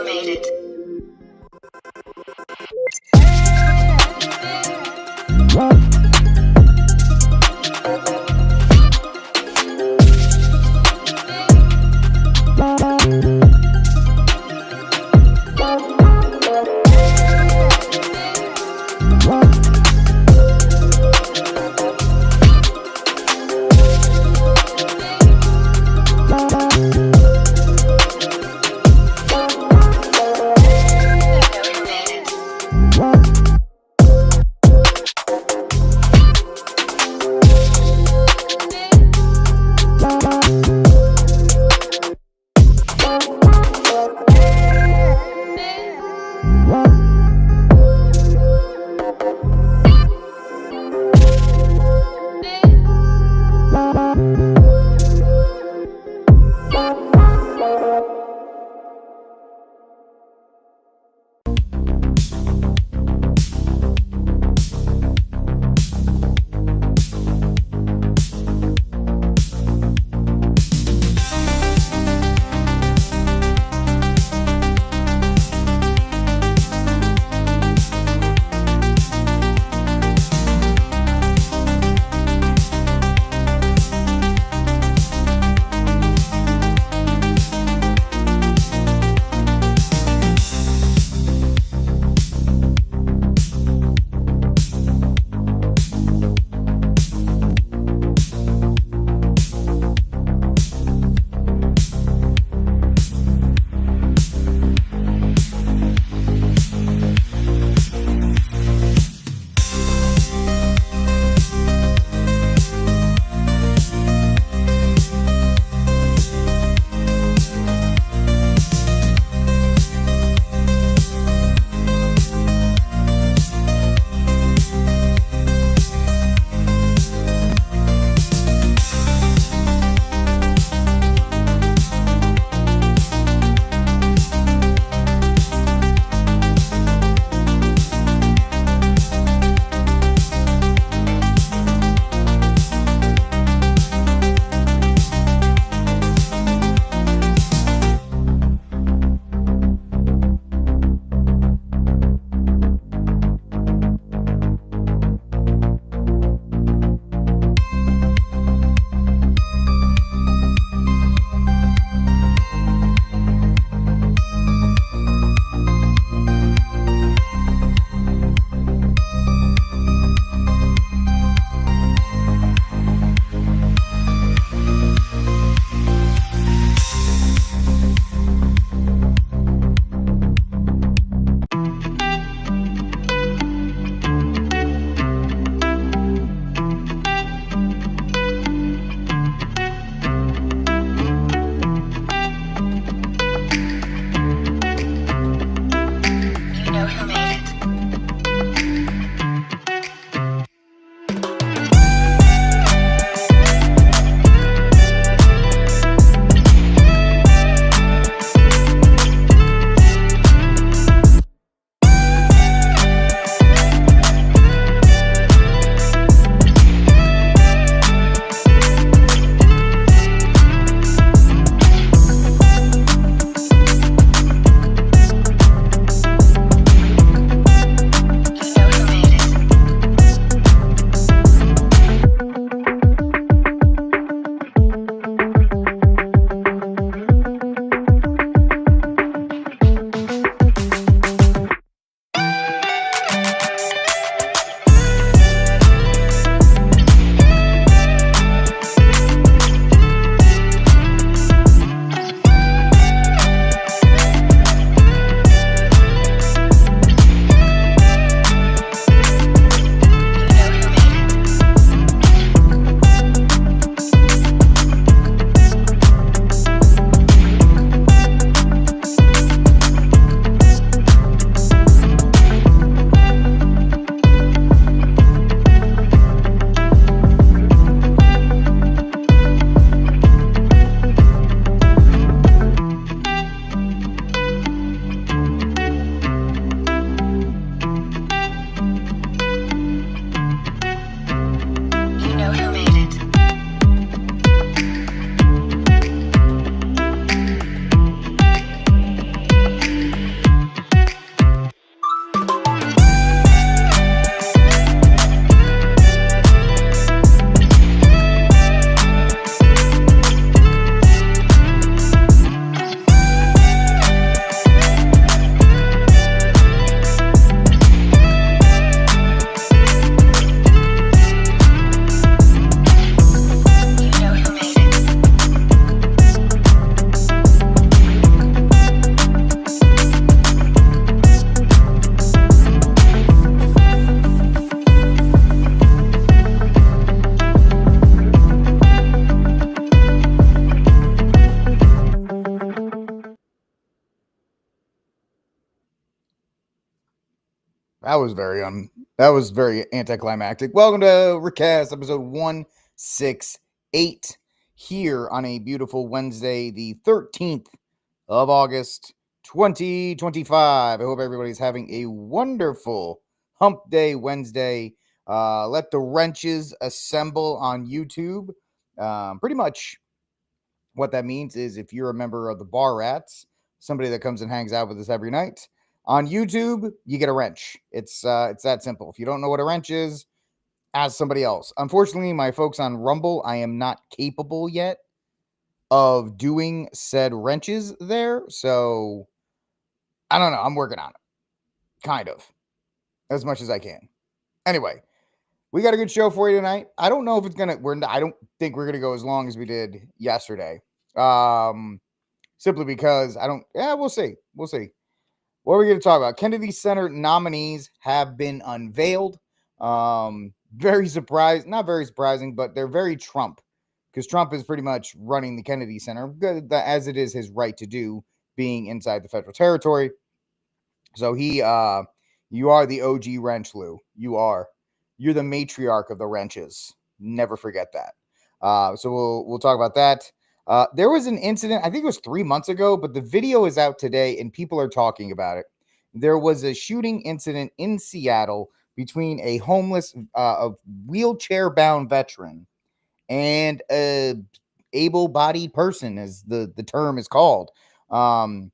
made it. That was very anticlimactic. Welcome to RickCast episode 168 here on a beautiful Wednesday, the 13th of August, 2025. I hope everybody's having a wonderful hump day Wednesday. Let the wrenches assemble on YouTube. Pretty much what that means is if you're a member of the Bar Rats, somebody that comes and hangs out with us every night, on YouTube, you get a wrench. It's that simple. If you don't know what a wrench is, ask somebody else. Unfortunately, my folks on Rumble, I am not capable yet of doing said wrenches there. So I don't know. I'm working on it. Kind of. As much as I can. Anyway, we got a good show for you tonight. I don't know if it's gonna I don't think we're gonna go as long as we did yesterday. Simply because we'll see. We'll see. What are we going to talk about? Kennedy Center nominees have been unveiled. Very surprised, not very surprising, but they're very Trump, because Trump is pretty much running the Kennedy Center, as it is his right to do, being inside the federal territory. So you are the OG wrench, Lou. You're the matriarch of the wrenches. Never forget that. So we'll talk about that. There was an incident, I think it was 3 months ago, but the video is out today and people are talking about it. There was a shooting incident in Seattle between a homeless, wheelchair-bound veteran and a able-bodied person, as the term is called. And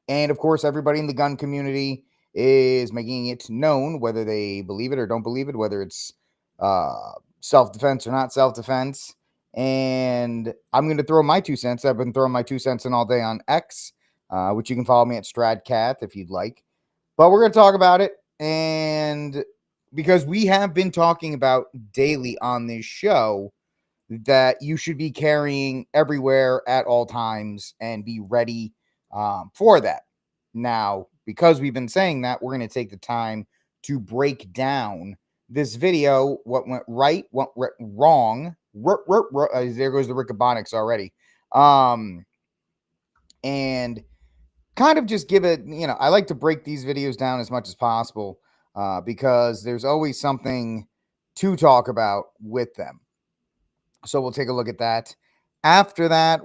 of course, everybody in the gun community is making it known, whether they believe it or don't believe it, whether it's self-defense or not self-defense. And I'm going to throw my 2 cents. I've been throwing my 2 cents in all day on X, which you can follow me at Stradcat if you'd like. But we're going to talk about it. And because we have been talking about daily on this show that you should be carrying everywhere at all times and be ready for that. Now, because we've been saying that, we're going to take the time to break down this video, what went right, what went wrong. There goes the Rickabonics already. And kind of just give it, I like to break these videos down as much as possible because there's always something to talk about with them. So we'll take a look at that. After that,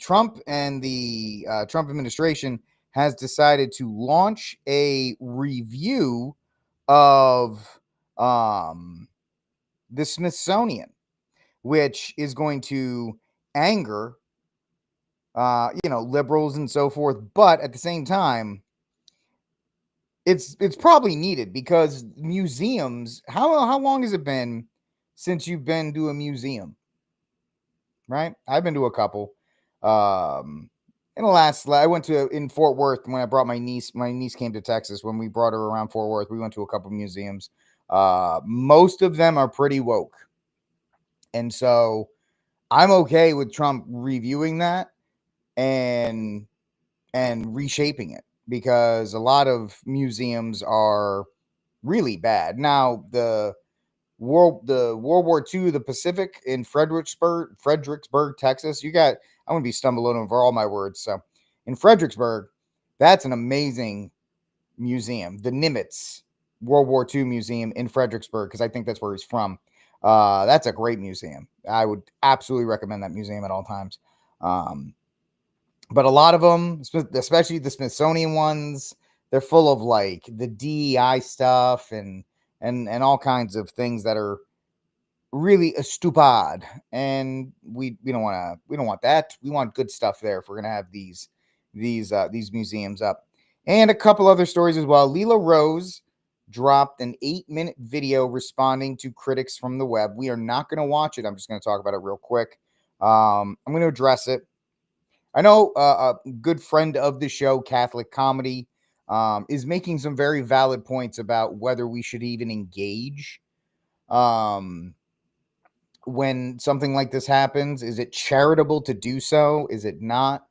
Trump and the Trump administration has decided to launch a review of the Smithsonian, which is going to anger, liberals and so forth. But at the same time, it's probably needed because museums. How long has it been since you've been to a museum? Right? I've been to a couple. I went to in Fort Worth when I brought my niece. My niece came to Texas when we brought her around Fort Worth. We went to a couple museums. Most of them are pretty woke. And so I'm okay with Trump reviewing that and reshaping it because a lot of museums are really bad. Now, the World War II, the Pacific in Fredericksburg, Texas. I'm gonna be stumbling over all my words. So in Fredericksburg, that's an amazing museum. The Nimitz World War II Museum in Fredericksburg, because I think that's where he's from. That's a great museum. I would absolutely recommend that museum at all times. But a lot of them, especially the Smithsonian ones, they're full of like the DEI stuff and all kinds of things that are really stupid, and we don't want that. We want good stuff there if we're gonna have these museums up. And a couple other stories as well. Leela Rose dropped an 8-minute video responding to critics from the web. We are not going to watch it. I'm just going to talk about it real quick. I'm going to address it. I know a good friend of the show, Catholic Comedy, is making some very valid points about whether we should even engage when something like this happens. Is it charitable to do so? Is it not?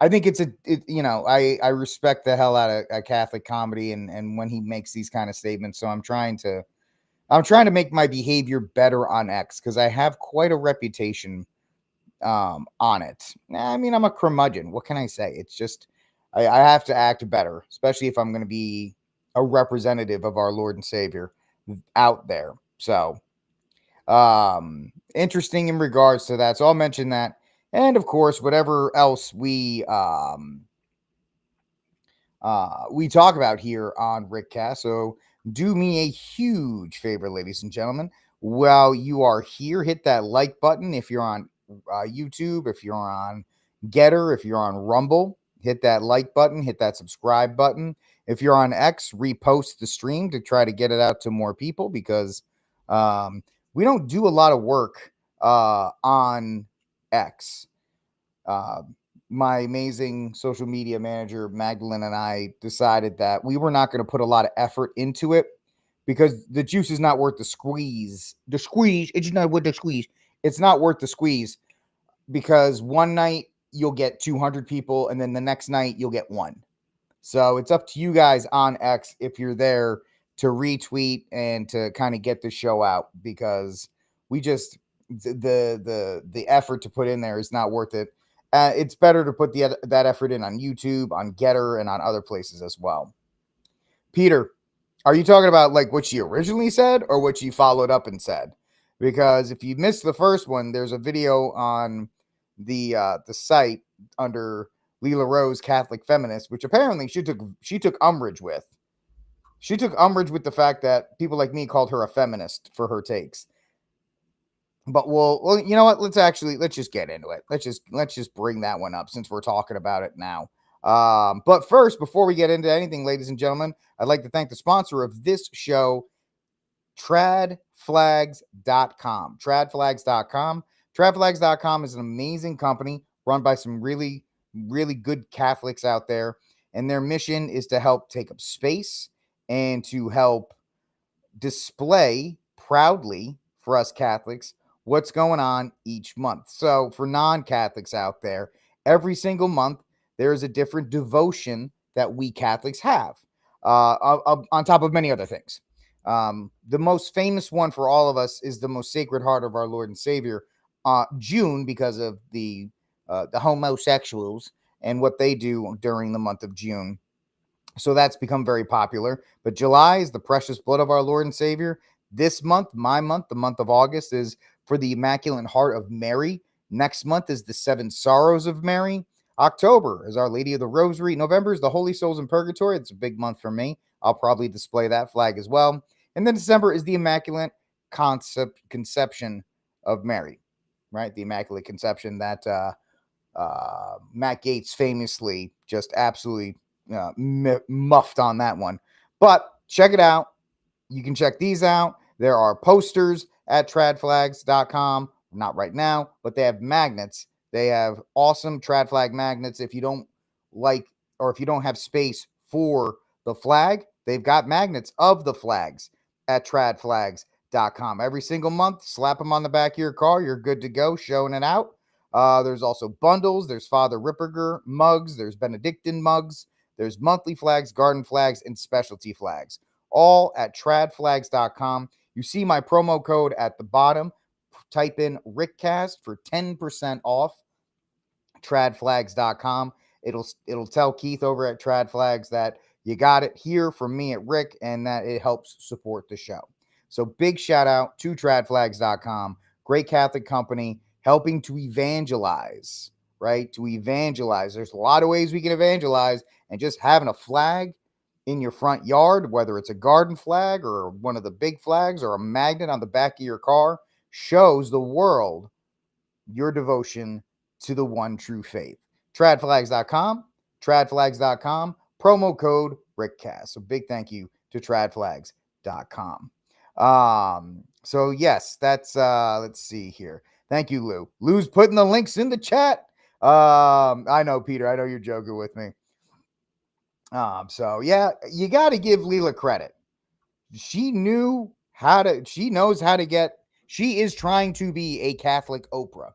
I think I respect the hell out of Catholic Comedy and when he makes these kind of statements. So I'm trying to make my behavior better on X because I have quite a reputation on it. I mean, I'm a curmudgeon. What can I say? It's just I have to act better, especially if I'm going to be a representative of our Lord and Savior out there. So, interesting in regards to that. So I'll mention that. And of course, whatever else we talk about here on RickCast. So do me a huge favor, ladies and gentlemen. While you are here, hit that like button if you're on YouTube, if you're on Getter, if you're on Rumble, hit that like button, hit that subscribe button. If you're on X, repost the stream to try to get it out to more people because we don't do a lot of work on X. Uh, my amazing social media manager, Magdalene, and I decided that we were not going to put a lot of effort into it because the juice is not worth the squeeze. The squeeze, it's not worth the squeeze. It's not worth the squeeze because one night you'll get 200 people and then the next night you'll get one. So it's up to you guys on X if you're there to retweet and to kind of get the show out because we just the effort to put in there is not worth it. It's better to put that effort in on YouTube, on Getter, and on other places as well. Peter, are you talking about like what she originally said or what she followed up and said? Because if you missed the first one, there's a video on the site under Leela Rose, Catholic feminist, which apparently she took umbrage with. She took umbrage with the fact that people like me called her a feminist for her takes. But well, you know what? Let's just get into it. Let's just bring that one up since we're talking about it now. But first, before we get into anything, ladies and gentlemen, I'd like to thank the sponsor of this show, tradflags.com. Tradflags.com. Tradflags.com is an amazing company run by some really, really good Catholics out there. And their mission is to help take up space and to help display proudly for us Catholics what's going on each month. So for non-Catholics out there, every single month there is a different devotion that we Catholics have, on top of many other things. The most famous one for all of us is the Most Sacred Heart of our Lord and Savior, June, because of the homosexuals and what they do during the month of June. So that's become very popular. But July is the precious blood of our Lord and Savior. This month, my month, the month of August, is for the Immaculate Heart of Mary. Next month is the Seven Sorrows of Mary. October is Our Lady of the Rosary. November is the Holy Souls in Purgatory. It's a big month for me. I'll probably display that flag as well. And then December is the Immaculate Conception of Mary, right? The Immaculate Conception that Matt Gaetz famously just absolutely muffed on that one. But check it out. You can check these out. There are posters at tradflags.com. Not right now, but they have magnets. They have awesome trad flag magnets. If you don't like, or if you don't have space for the flag, they've got magnets of the flags at tradflags.com. Every single month, slap them on the back of your car. You're good to go, showing it out. There's also bundles. There's Father Ripperger mugs. There's Benedictine mugs. There's monthly flags, garden flags, and specialty flags. All at tradflags.com. You see my promo code at the bottom. Type in RickCast for 10% off. Tradflags.com. It'll tell Keith over at Tradflags that you got it here from me at Rick and that it helps support the show. So big shout out to tradflags.com. Great Catholic company helping to evangelize, right? To evangelize. There's a lot of ways we can evangelize, and just having a flag in your front yard, whether it's a garden flag or one of the big flags or a magnet on the back of your car, shows the world your devotion to the one true faith. Tradflags.com, tradflags.com, promo code RickCast. So big thank you to tradflags.com. So yes, that's let's see here. Thank you, Lou. Lou's putting the links in the chat. I know, Peter, I know you're joking with me. So yeah, you got to give Leela credit. She knows how to get, she is trying to be a Catholic Oprah.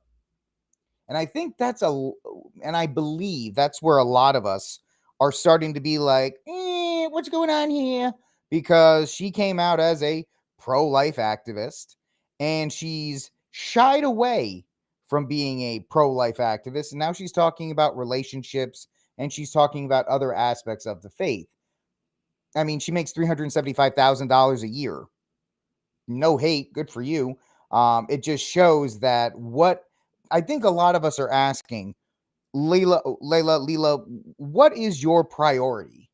And I think and I believe that's where a lot of us are starting to be like, what's going on here? Because she came out as a pro-life activist and she's shied away from being a pro-life activist. And now she's talking about relationships and she's talking about other aspects of the faith. I mean, she makes $375,000 a year. No hate, good for you. It just shows that what I think a lot of us are asking, Leila, what is your priority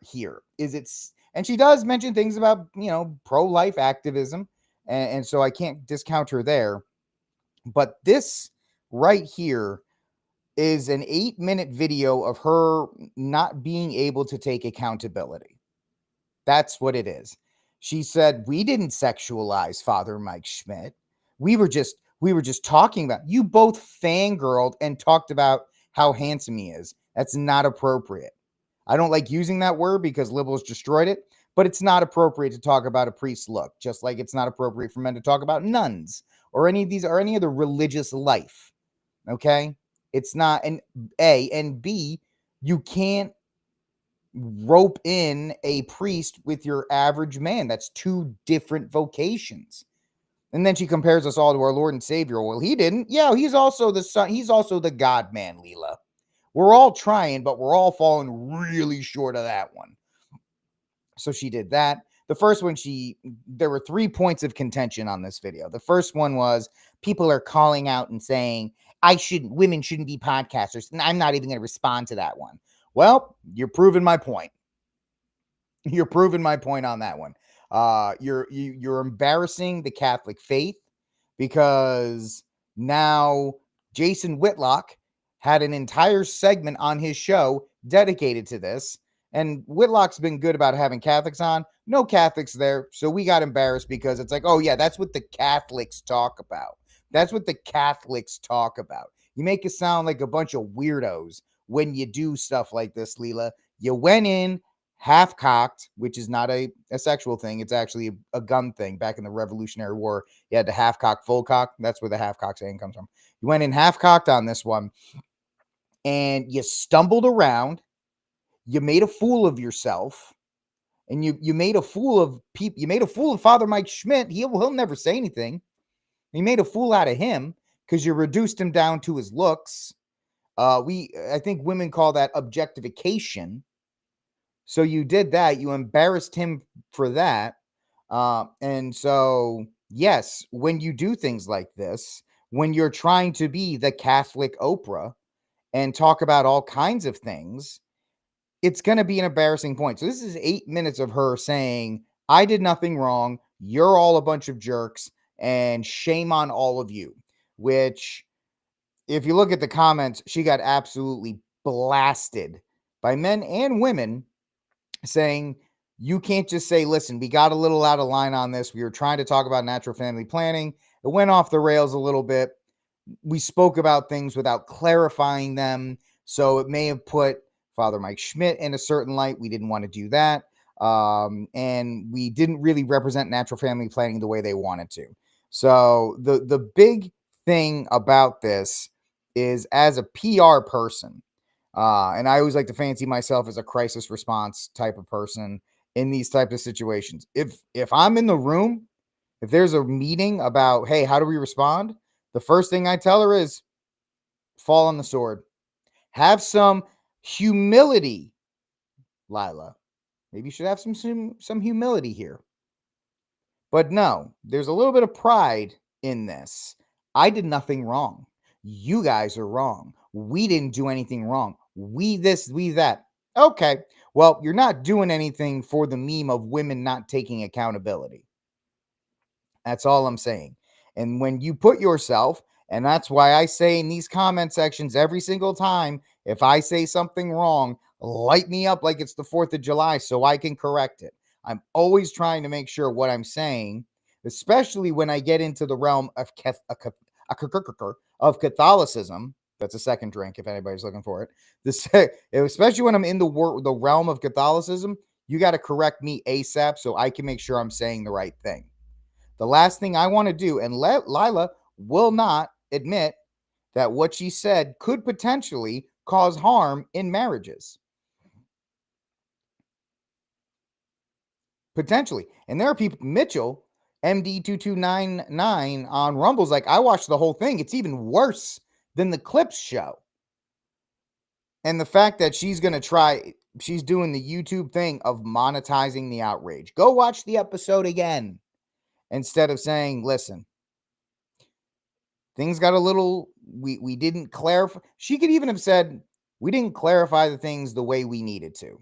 here? Is it, and she does mention things about, pro-life activism, and so I can't discount her there. But this right here is an 8-minute video of her not being able to take accountability. That's what it is. She said, "We didn't sexualize Father Mike Schmidt. We were just talking about." You both fangirled and talked about how handsome he is. That's not appropriate. I don't like using that word because liberals destroyed it, but it's not appropriate to talk about a priest's look, just like it's not appropriate for men to talk about nuns or any of these or any other religious life. Okay? It's not an A and B, you can't rope in a priest with your average man. That's two different vocations. And then she compares us all to our Lord and Savior. Well, he didn't. Yeah, he's also the son. He's also the God man, Leela. We're all trying, but we're all falling really short of that one. So she did that. The first one, there were 3 points of contention on this video. The first one was people are calling out and saying, women shouldn't be podcasters. And I'm not even going to respond to that one. Well, you're proving my point. You're proving my point on that one. You're embarrassing the Catholic faith because now Jason Whitlock had an entire segment on his show dedicated to this. And Whitlock's been good about having Catholics on. No Catholics there. So we got embarrassed because it's like, oh, yeah, that's what the Catholics talk about. That's what the Catholics talk about. You make it sound like a bunch of weirdos when you do stuff like this, Leela. You went in half-cocked, which is not a sexual thing. It's actually a gun thing. Back in the Revolutionary War, you had the half-cock, full-cock. That's where the half-cock saying comes from. You went in half-cocked on this one, and you stumbled around. You made a fool of yourself, and you made a fool of people. You made a fool of Father Mike Schmidt. He'll never say anything. You made a fool out of him because you reduced him down to his looks. I think women call that objectification. So you did that. You embarrassed him for that. And so, yes, when you do things like this, when you're trying to be the Catholic Oprah and talk about all kinds of things, it's going to be an embarrassing point. So this is 8 minutes of her saying, I did nothing wrong. You're all a bunch of jerks and shame on all of you, which if you look at the comments, she got absolutely blasted by men and women saying, you can't just say, listen, we got a little out of line on this. We were trying to talk about natural family planning. It went off the rails a little bit. We spoke about things without clarifying them. So it may have put Father Mike Schmidt in a certain light. We didn't want to do that. And we didn't really represent natural family planning the way they wanted to. So the big thing about this is, as a PR person, and I always like to fancy myself as a crisis response type of person in these types of situations. If I'm in the room, if there's a meeting about, hey, how do we respond? The first thing I tell her is fall on the sword. Have some humility, Lila. Maybe you should have some humility here. But no, there's a little bit of pride in this. I did nothing wrong. You guys are wrong. We didn't do anything wrong. We this, we that. Okay. Well, you're not doing anything for the meme of women not taking accountability. That's all I'm saying. And when you put yourself, and that's why I say in these comment sections every single time, if I say something wrong, light me up like it's the 4th of July so I can correct it. I'm always trying to make sure what I'm saying, especially when I get into the realm of Catholicism. That's a second drink if anybody's looking for it. Especially when I'm in the realm of Catholicism, you got to correct me ASAP so I can make sure I'm saying the right thing. The last thing I want to do, and Lila will not admit that what she said could potentially cause harm in marriages. Potentially. And there are people, Mitchell, MD2299 on Rumble's like, I watched the whole thing. It's even worse than the clips show. And the fact that she's going to try, She's doing the YouTube thing of monetizing the outrage. Go watch the episode again instead of saying, listen, things got a little, we didn't clarify. She could even have said, we didn't clarify the things the way we needed to.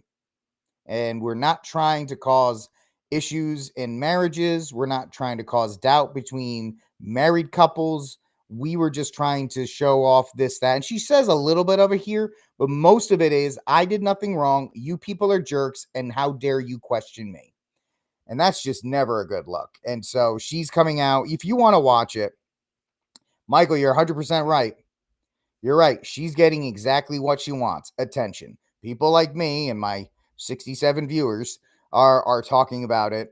And we're not trying to cause issues in marriages. We're not trying to cause doubt between married couples. We were just trying to show off this, that. And she says a little bit of it here, but most of it is, I did nothing wrong. You people are jerks. And how dare you question me? And that's just never a good look. And so she's coming out. If you want to watch it, Michael, you're 100% right. You're right. She's getting exactly what she wants, attention. People like me and my 67 viewers are talking about it.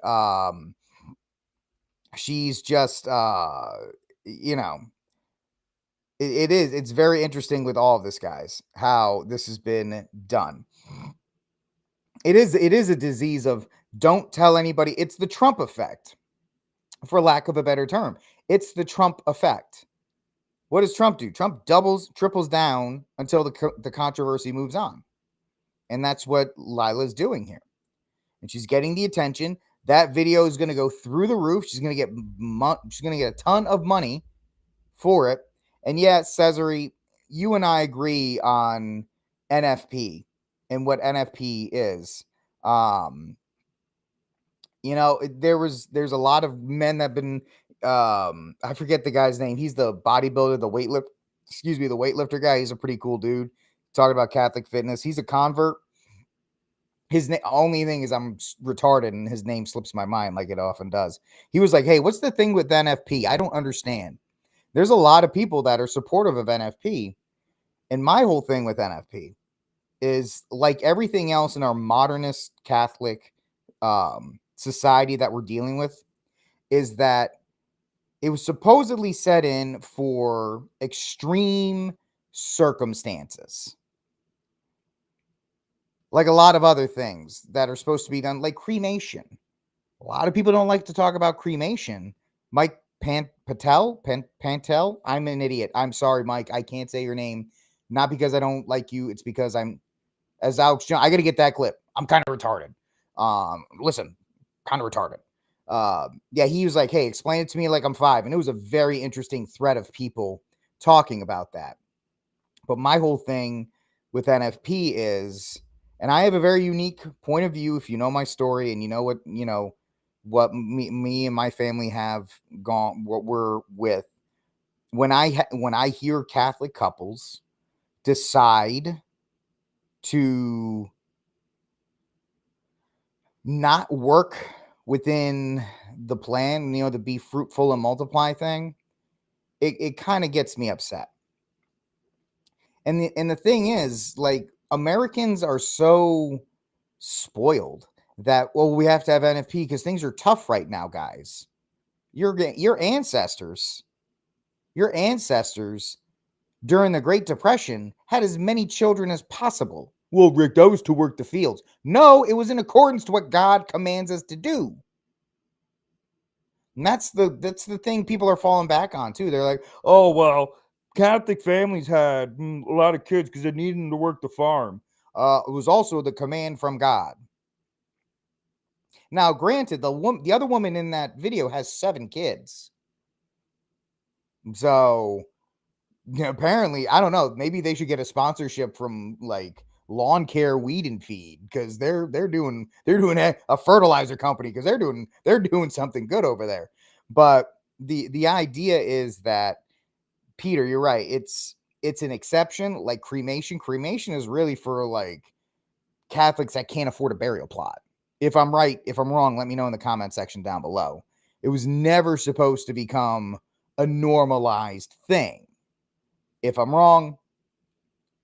She's just you know, it's very interesting with all of this, guys, how this has been done. It is a disease of don't tell anybody. It's the Trump effect, for lack of a better term. It's the Trump effect. What does Trump do? Trump doubles, triples down until the controversy moves on. And that's what Lila's doing here. And she's getting the attention. That video is going to go through the roof. She's going to get a ton of money for it. And yeah, Cesare, you and I agree on NFP and what NFP is. There's a lot of men that have been I forget the guy's name. He's the bodybuilder, the weightlifter guy. He's a pretty cool dude. Talking about Catholic fitness. He's a convert. His only thing is I'm retarded and his name slips my mind like it often does. He was like, hey, what's the thing with NFP? I don't understand. There's a lot of people that are supportive of NFP. And my whole thing with NFP is, like everything else in our modernist Catholic society that we're dealing with, is that it was supposedly set in for extreme circumstances. Like a lot of other things that are supposed to be done, like cremation. A lot of people don't like to talk about cremation. Mike Pantel. I'm an idiot. I'm sorry, Mike. I can't say your name. Not because I don't like you. It's because I'm, as Alex Jones, I got to get that clip. I'm kind of retarded. Listen, kind of retarded. Yeah, he was like, hey, explain it to me like I'm 5. And it was a very interesting thread of people talking about that. But my whole thing with NFP is, and I have a very unique point of view. If you know my story and you know what me and my family have gone, what we're with, when I hear Catholic couples decide to not work within the plan, the be fruitful and multiply thing, it kind of gets me upset. And the thing is, like, Americans are so spoiled that, well, we have to have NFP because things are tough right now, guys. Your ancestors during the Great Depression had as many children as possible. Well, Rick, that was to work the fields. No, it was in accordance to what God commands us to do. And that's the thing people are falling back on too. They're like, oh, well, Catholic families had a lot of kids because they needed them to work the farm. It was also the command from God. Now, granted, the other woman in that video has 7 kids. So, apparently, I don't know. Maybe they should get a sponsorship from like Lawn Care Weed and Feed, because they're doing a fertilizer company, because they're doing something good over there. But the idea is that, Peter, you're right. It's an exception, like cremation. Cremation is really for like Catholics that can't afford a burial plot. If I'm right, if I'm wrong, let me know in the comment section down below. It was never supposed to become a normalized thing. If I'm wrong,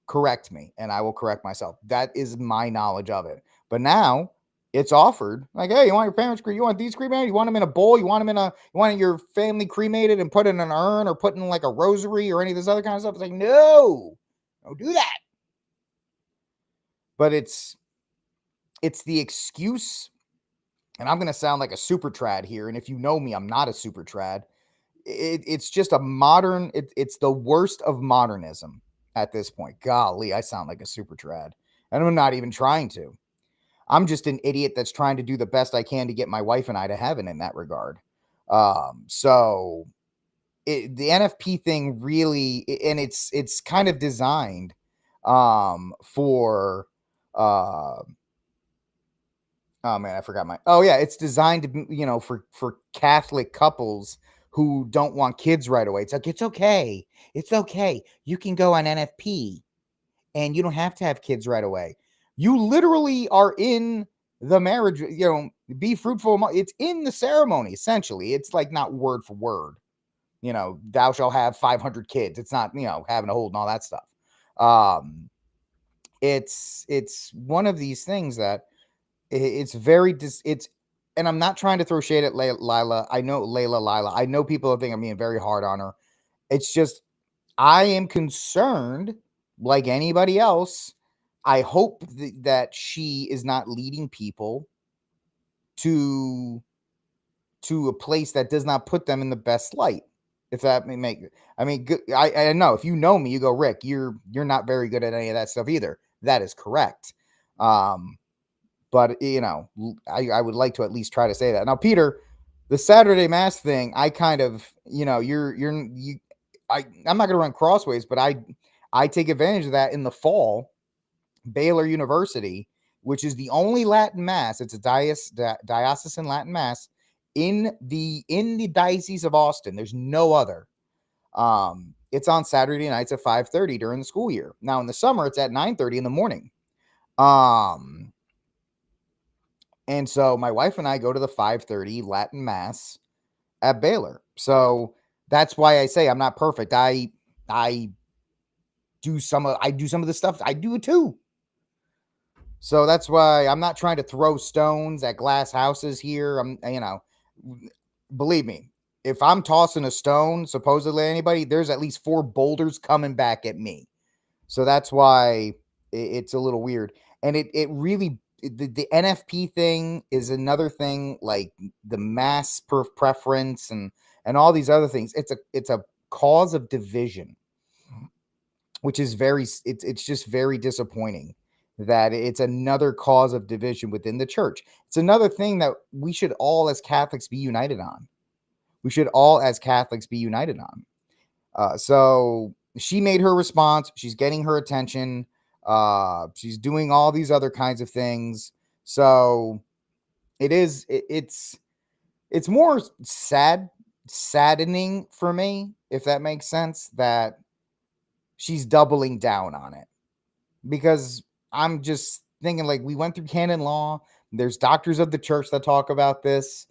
correct me and I will correct myself. That is my knowledge of it. But now it's offered like, hey, you want your parents you want these cremated? You want them in a bowl? You want your family cremated and put in an urn, or put in like a rosary or any of this other kind of stuff? It's like, no, don't do that. But it's the excuse. And I'm going to sound like a super trad here. And if you know me, I'm not a super trad. It's just a modern, it's the worst of modernism at this point. Golly, I sound like a super trad. And I'm not even trying to. I'm just an idiot that's trying to do the best I can to get my wife and I to heaven in that regard. So the NFP thing really, and it's kind of designed for oh man, I forgot it's designed to, for Catholic couples who don't want kids right away. It's like, it's okay. It's okay. You can go on NFP and you don't have to have kids right away. You literally are in the marriage, be fruitful. It's in the ceremony, essentially. It's like not word for word, thou shalt have 500 kids. It's not, having a hold and all that stuff. It's one of these things that it's very, and I'm not trying to throw shade at Lila. I know Lila. I know people think I'm being very hard on her. It's just, I am concerned, like anybody else. I hope that she is not leading people to a place that does not put them in the best light. If that may make, I mean, I know if you know me, you go, Rick, you're not very good at any of that stuff either. That is correct. But I would like to at least try to say that. Now, Peter, the Saturday Mass thing, I kind of, I'm not going to run crossways, but I take advantage of that in the fall. Baylor University, which is the only Latin Mass, it's a diocesan Latin Mass in the Diocese of Austin. There's no other. It's on Saturday nights at 5:30 during the school year. Now in the summer, it's at 9:30 in the morning. And so my wife and I go to the 5:30 Latin Mass at Baylor. So that's why I say I'm not perfect. I do some of the stuff. I do it too. So that's why I'm not trying to throw stones at glass houses here. Believe me, if I'm tossing a stone, supposedly anybody, there's at least 4 boulders coming back at me. So that's why it's a little weird. And it really, the NFP thing is another thing, like the mass preference and all these other things. It's a cause of division, which is it's just very disappointing that it's another cause of division within the church. It's another thing that we should all as Catholics be united on. So she made her response. She's getting her attention. She's doing all these other kinds of things. So it's more saddening for me, if that makes sense, that she's doubling down on it, because I'm just thinking, like, we went through canon law. There's doctors of the church that talk about this.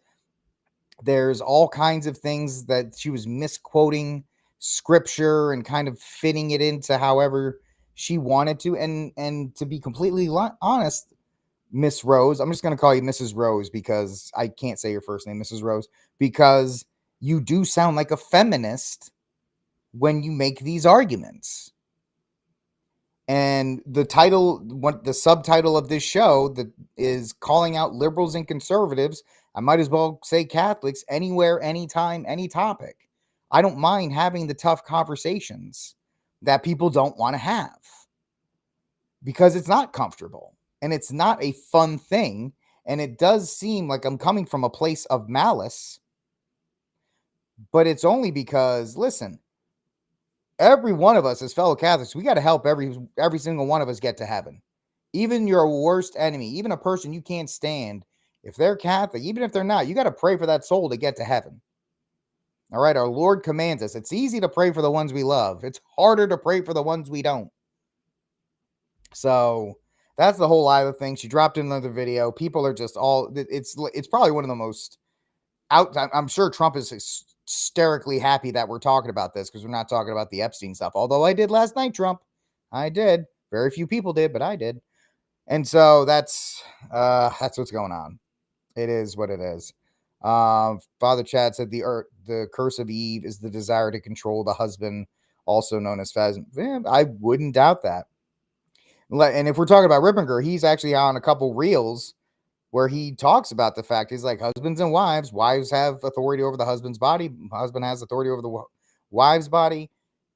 There's all kinds of things that she was misquoting scripture and kind of fitting it into however she wanted to. And to be completely honest, Miss Rose, I'm just going to call you Mrs. Rose because I can't say your first name, Mrs. Rose, because you do sound like a feminist when you make these arguments. And the subtitle of this show that is calling out liberals and conservatives, I might as well say Catholics, anywhere, anytime, any topic. I don't mind having the tough conversations that people don't want to have, because it's not comfortable and it's not a fun thing. And it does seem like I'm coming from a place of malice, but it's only because, listen, every one of us as fellow Catholics, we got to help every single one of us get to heaven. Even your worst enemy, even a person you can't stand, if they're Catholic, even if they're not, you got to pray for that soul to get to heaven. All right, our Lord commands us. It's easy to pray for the ones we love. It's harder to pray for the ones we don't. So that's the whole Lila thing. She dropped in another video. People are just it's probably one of the most I'm sure Trump is hysterically happy that we're talking about this, because we're not talking about the Epstein stuff. Although I did last night, Trump. I did. Very few people did, but I did. And so that's what's going on. It is what it is. Father Chad said the curse of Eve is the desire to control the husband, also known as phasm. I wouldn't doubt that. And if we're talking about Rippinger, he's actually on a couple reels where he talks about the fact, he's like, husbands and wives have authority over the husband's body. Husband has authority over the wife's body.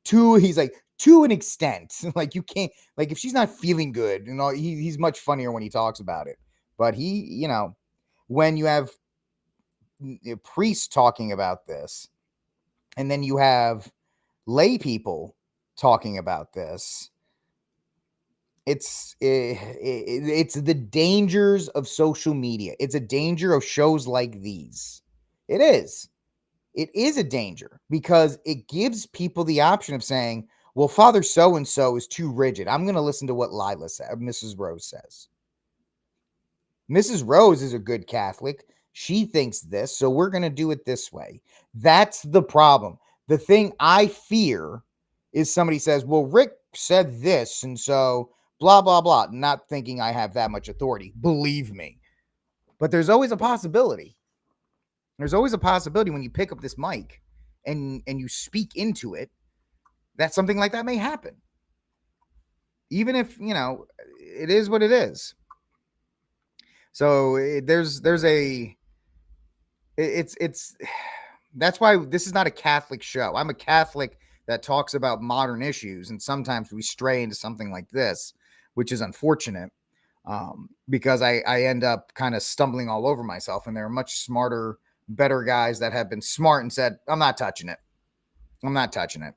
He's like, to an extent. Like, you can't, like, if she's not feeling good, you know, he's much funnier when he talks about it. But he, you know, when you have priests talking about this, and then you have lay people talking about this, it's the dangers of social media. It's a danger of shows like these. It is. It is a danger because it gives people the option of saying, well, Father so-and-so is too rigid. I'm going to listen to what Lila said, Mrs. Rose says. Mrs. Rose is a good Catholic. She thinks this, so we're going to do it this way. That's the problem. The thing I fear is somebody says, well, Rick said this, and so blah, blah, blah, not thinking I have that much authority. Believe me. But there's always a possibility. There's always a possibility when you pick up this mic and you speak into it, that something like that may happen. Even if, you know, it is what it is. So it's that's why this is not a Catholic show. I'm a Catholic that talks about modern issues, and sometimes we stray into something like this, which is unfortunate, because I end up kind of stumbling all over myself, and there are much smarter, better guys that have been smart and said, I'm not touching it. I'm not touching it.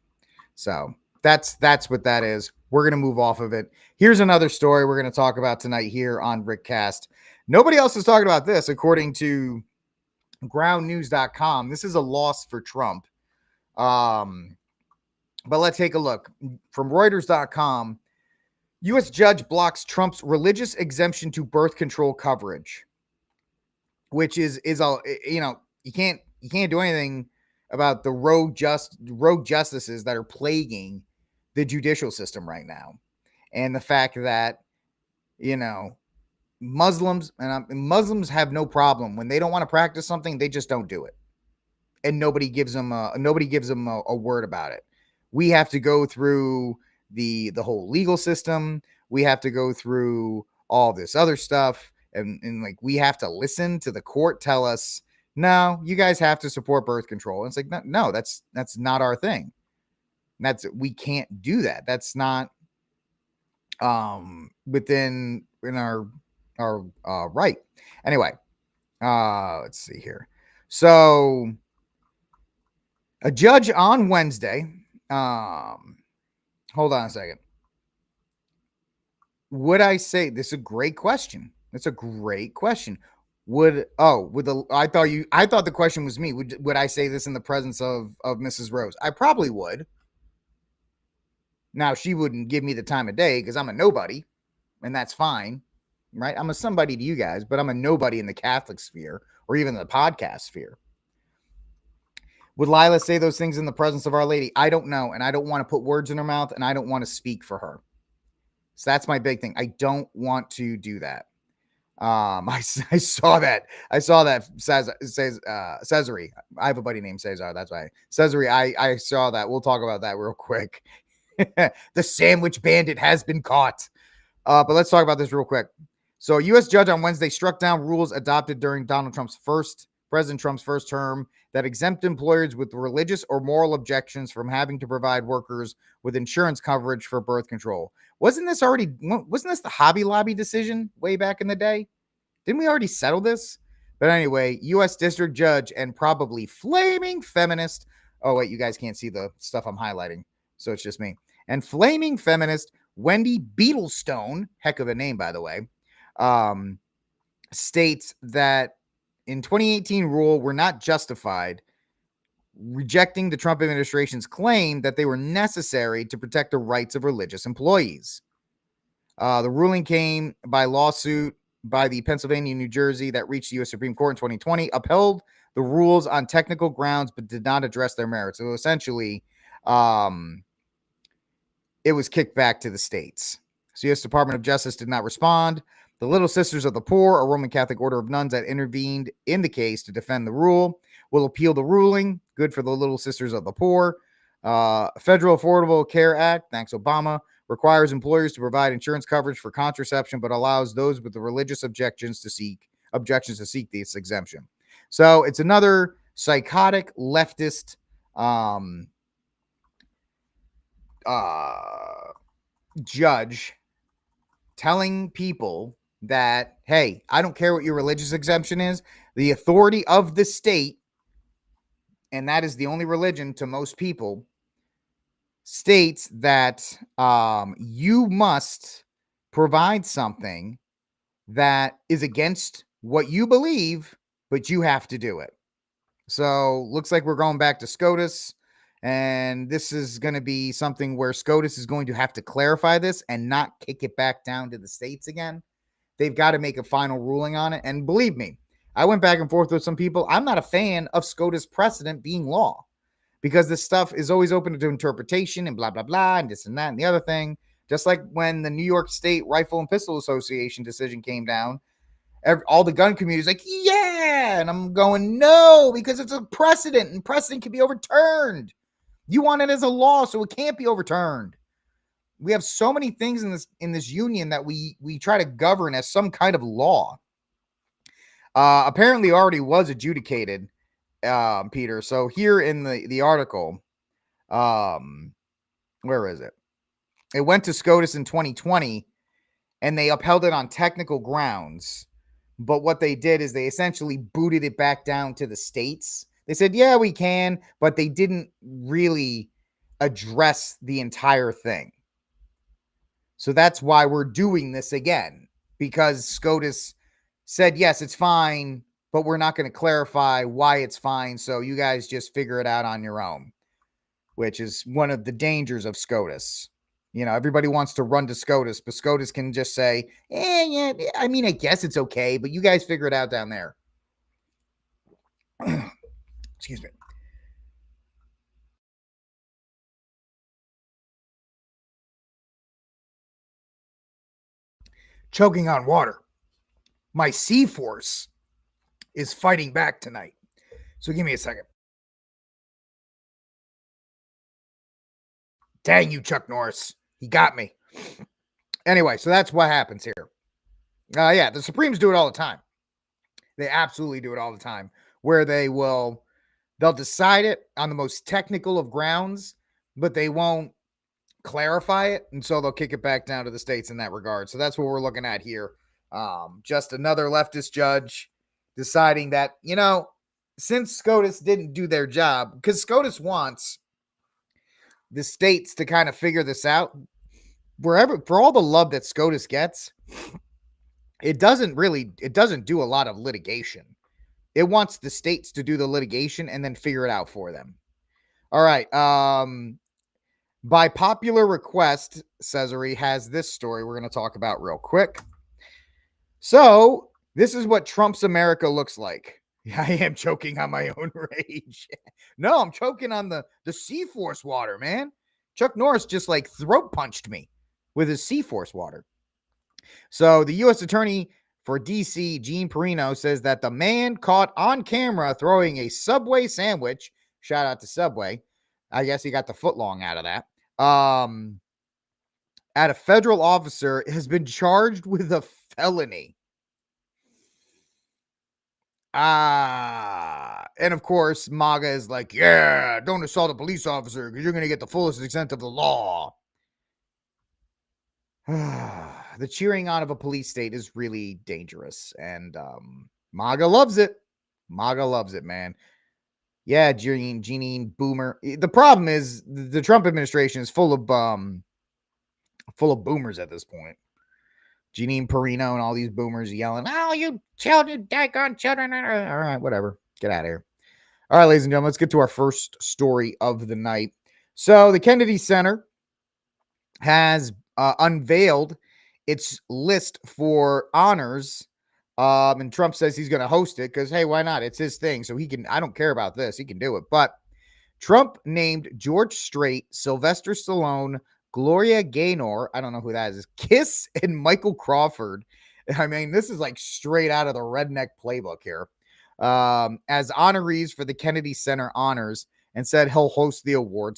So that's what that is. We're going to move off of it. Here's another story we're going to talk about tonight here on RickCast. Nobody else is talking about this, according to groundnews.com. This is a loss for Trump. But let's take a look. From Reuters.com, U.S. judge blocks Trump's religious exemption to birth control coverage, which is a, you know, you can't do anything about the rogue justices that are plaguing the judicial system right now. And the fact that, you know, Muslims have no problem when they don't want to practice something, they just don't do it. And nobody gives them a word about it. We have to go through the whole legal system. We have to go through all this other stuff. And like, we have to listen to the court tell us, no, you guys have to support birth control. And it's like, no, that's not our thing. We can't do that. That's not within our right. Anyway, let's see here. So a judge on Wednesday, hold on a second. Would I say this is a great question? That's a great question. I thought the question was me. Would I say this in the presence of Mrs. Rose? I probably would. Now, she wouldn't give me the time of day because I'm a nobody, and that's fine, right? I'm a somebody to you guys, but I'm a nobody in the Catholic sphere or even the podcast sphere. Would Lila say those things in the presence of Our Lady? I don't know, and I don't want to put words in her mouth, and I don't want to speak for her. So that's my big thing. I don't want to do that. I saw that. Cesare. I have a buddy named Cesar. That's why. Cesare, I saw that. We'll talk about that real quick. The sandwich bandit has been caught. But let's talk about this real quick. So a U.S. judge on Wednesday struck down rules adopted during President Trump's first term that exempt employers with religious or moral objections from having to provide workers with insurance coverage for birth control. Wasn't this the Hobby Lobby decision way back in the day? Didn't we already settle this? But anyway, U.S. District Judge and probably flaming feminist. Oh, wait, you guys can't see the stuff I'm highlighting, so it's just me. And flaming feminist Wendy Beetlestone, heck of a name, by the way, states that in 2018 rule were not justified, rejecting the Trump administration's claim that they were necessary to protect the rights of religious employees. The ruling came by lawsuit by the Pennsylvania and New Jersey that reached the U.S. Supreme Court in 2020, upheld the rules on technical grounds, but did not address their merits. So essentially, it was kicked back to the states. So U.S. Department of Justice did not respond. The Little Sisters of the Poor, a Roman Catholic order of nuns that intervened in the case to defend the rule, will appeal the ruling. Good for the Little Sisters of the Poor. Federal Affordable Care Act, thanks Obama, requires employers to provide insurance coverage for contraception, but allows those with the religious objections to seek this exemption. So it's another psychotic leftist judge telling people that, hey, I don't care what your religious exemption is, the authority of the state, and that is the only religion to most people, states that you must provide something that is against what you believe, but you have to do it. So looks like we're going back to SCOTUS, and this is going to be something where SCOTUS is going to have to clarify this and not kick it back down to the states again. They've got to make a final ruling on it. And believe me, I went back and forth with some people. I'm not a fan of SCOTUS precedent being law because this stuff is always open to interpretation and blah, blah, blah, and this and that and the other thing. Just like when the New York State Rifle and Pistol Association decision came down, all the gun community is like, yeah. And I'm going, no, because it's a precedent and precedent can be overturned. You want it as a law, so it can't be overturned. We have so many things in this union that we try to govern as some kind of law. Apparently already was adjudicated, Peter. So here in the article, where is it? It went to SCOTUS in 2020, and they upheld it on technical grounds. But what they did is they essentially booted it back down to the states. They said, yeah, we can, but they didn't really address the entire thing. So that's why we're doing this again, because SCOTUS said, yes, it's fine, but we're not going to clarify why it's fine. So you guys just figure it out on your own, which is one of the dangers of SCOTUS. You know, everybody wants to run to SCOTUS, but SCOTUS can just say, yeah, I mean, I guess it's okay, but you guys figure it out down there. Excuse me. Choking on water. My C-Force is fighting back tonight. So give me a second. Dang you, Chuck Norris. He got me. Anyway, so that's what happens here. Yeah, the Supremes do it all the time. They absolutely do it all the time, where they'll decide it on the most technical of grounds, but they won't clarify it, and so they'll kick it back down to the states in that regard. So that's what we're looking at here. Just another leftist judge deciding that, since SCOTUS didn't do their job, because SCOTUS wants the states to kind of figure this out. Wherever, for all the love that SCOTUS gets, it doesn't do a lot of litigation. It wants the states to do the litigation and then figure it out for them. All right. By popular request, Cesare has this story we're going to talk about real quick. So this is what Trump's America looks like. I am choking on my own rage. No, I'm choking on the C-Force water, man. Chuck Norris just like throat punched me with his C-Force water. So the U.S. Attorney for D.C., Gene Perino, says that the man caught on camera throwing a Subway sandwich, shout out to Subway, I guess he got the footlong out of that, at a federal officer has been charged with a felony. And of course, MAGA is like, yeah, don't assault a police officer because you're going to get the fullest extent of the law. The cheering on of a police state is really dangerous, and MAGA loves it. MAGA loves it, man. Yeah, Jeanine Boomer. The problem is the Trump administration is full of boomers at this point. Jeanine Perino and all these boomers yelling, "Oh, you children, daggone children!" All right, whatever. Get out of here. All right, ladies and gentlemen, let's get to our first story of the night. So the Kennedy Center has unveiled its list for honors. And Trump says he's going to host it because, hey, why not? It's his thing. So he can, I don't care about this. He can do it. But Trump named George Strait, Sylvester Stallone, Gloria Gaynor, I don't know who that is, Kiss, and Michael Crawford. I mean, this is like straight out of the redneck playbook here. As honorees for the Kennedy Center Honors, and said he'll host the award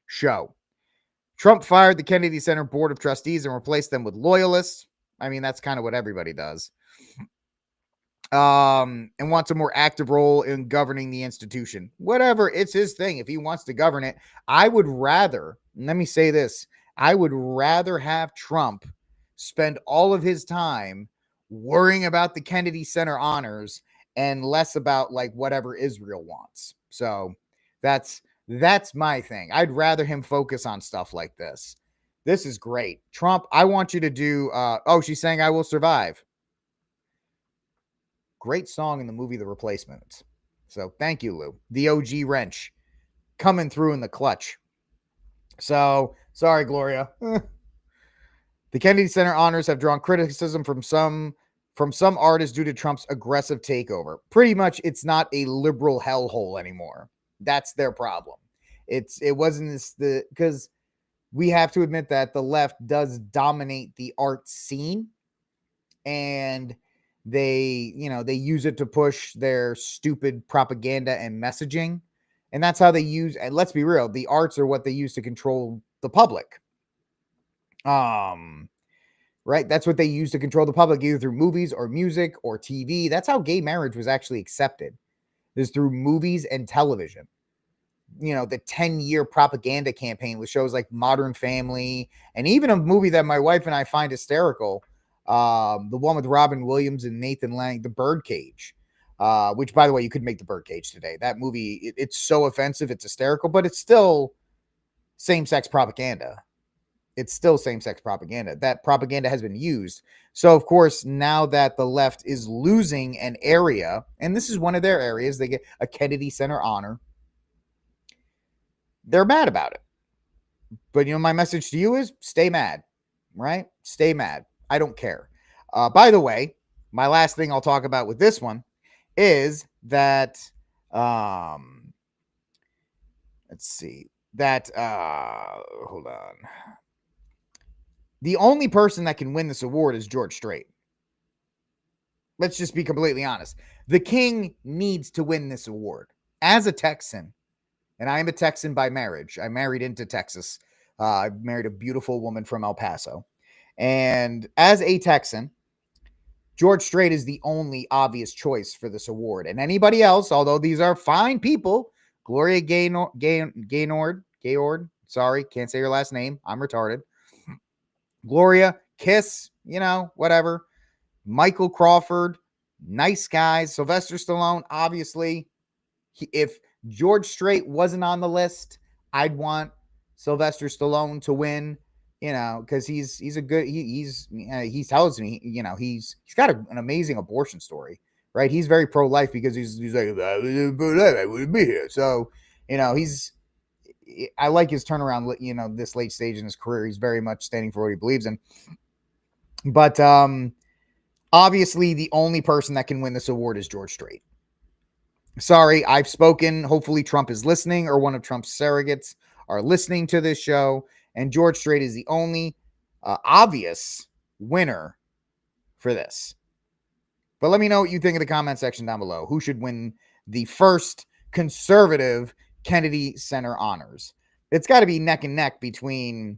show. Trump fired the Kennedy Center Board of Trustees and replaced them with loyalists. I mean, that's kind of what everybody does. and wants a more active role in governing the institution. Whatever, it's his thing. If he wants to govern it, I would rather, let me say this, I would rather have Trump spend all of his time worrying about the Kennedy Center honors and less about like whatever Israel wants. So that's my thing. I'd rather him focus on stuff like this. This is great. Trump, I want you to do oh, she's saying I will survive. Great song in the movie The Replacements. So thank you, Lou. The OG wrench coming through in the clutch. So sorry, Gloria. The Kennedy Center honors have drawn criticism from some artists due to Trump's aggressive takeover. Pretty much, it's not a liberal hellhole anymore. That's their problem. It wasn't because we have to admit that the left does dominate the art scene, and they use it to push their stupid propaganda and messaging, and that's how they use. And let's be real, the arts are what they use to control the public. Right? That's what they use to control the public, either through movies or music or TV. That's how gay marriage was actually accepted, is through movies and television. The 10-year propaganda campaign with shows like Modern Family, and even a movie that my wife and I find hysterical, the one with Robin Williams and Nathan Lang, The Birdcage, which, by the way, you could make The Birdcage today. That movie, it's so offensive, it's hysterical, but it's still same-sex propaganda. It's still same-sex propaganda. That propaganda has been used. So, of course, now that the left is losing an area, and this is one of their areas, they get a Kennedy Center honor, they're mad about it. But, my message to you is stay mad, right? Stay mad. I don't care. By the way, my last thing I'll talk about with this one is that, let's see, that, hold on. The only person that can win this award is George Strait. Let's just be completely honest. The king needs to win this award. As a Texan, and I am a Texan by marriage. I married into Texas. I married a beautiful woman from El Paso. And as a Texan, George Strait is the only obvious choice for this award. And anybody else, although these are fine people, Gloria Gaynord, sorry, can't say your last name. I'm retarded. Gloria, Kiss, whatever. Michael Crawford, nice guys. Sylvester Stallone, obviously. If George Strait wasn't on the list, I'd want Sylvester Stallone to win, because he's a good, he tells me, he's got an amazing abortion story, right? He's very pro-life because he's like, I wouldn't be here. So, I like his turnaround, this late stage in his career. He's very much standing for what he believes in. But obviously, the only person that can win this award is George Strait. Sorry, I've spoken. Hopefully, Trump is listening, or one of Trump's surrogates are listening to this show. And George Strait is the only obvious winner for this. But let me know what you think in the comment section down below. Who should win the first conservative Kennedy Center honors? It's got to be neck and neck between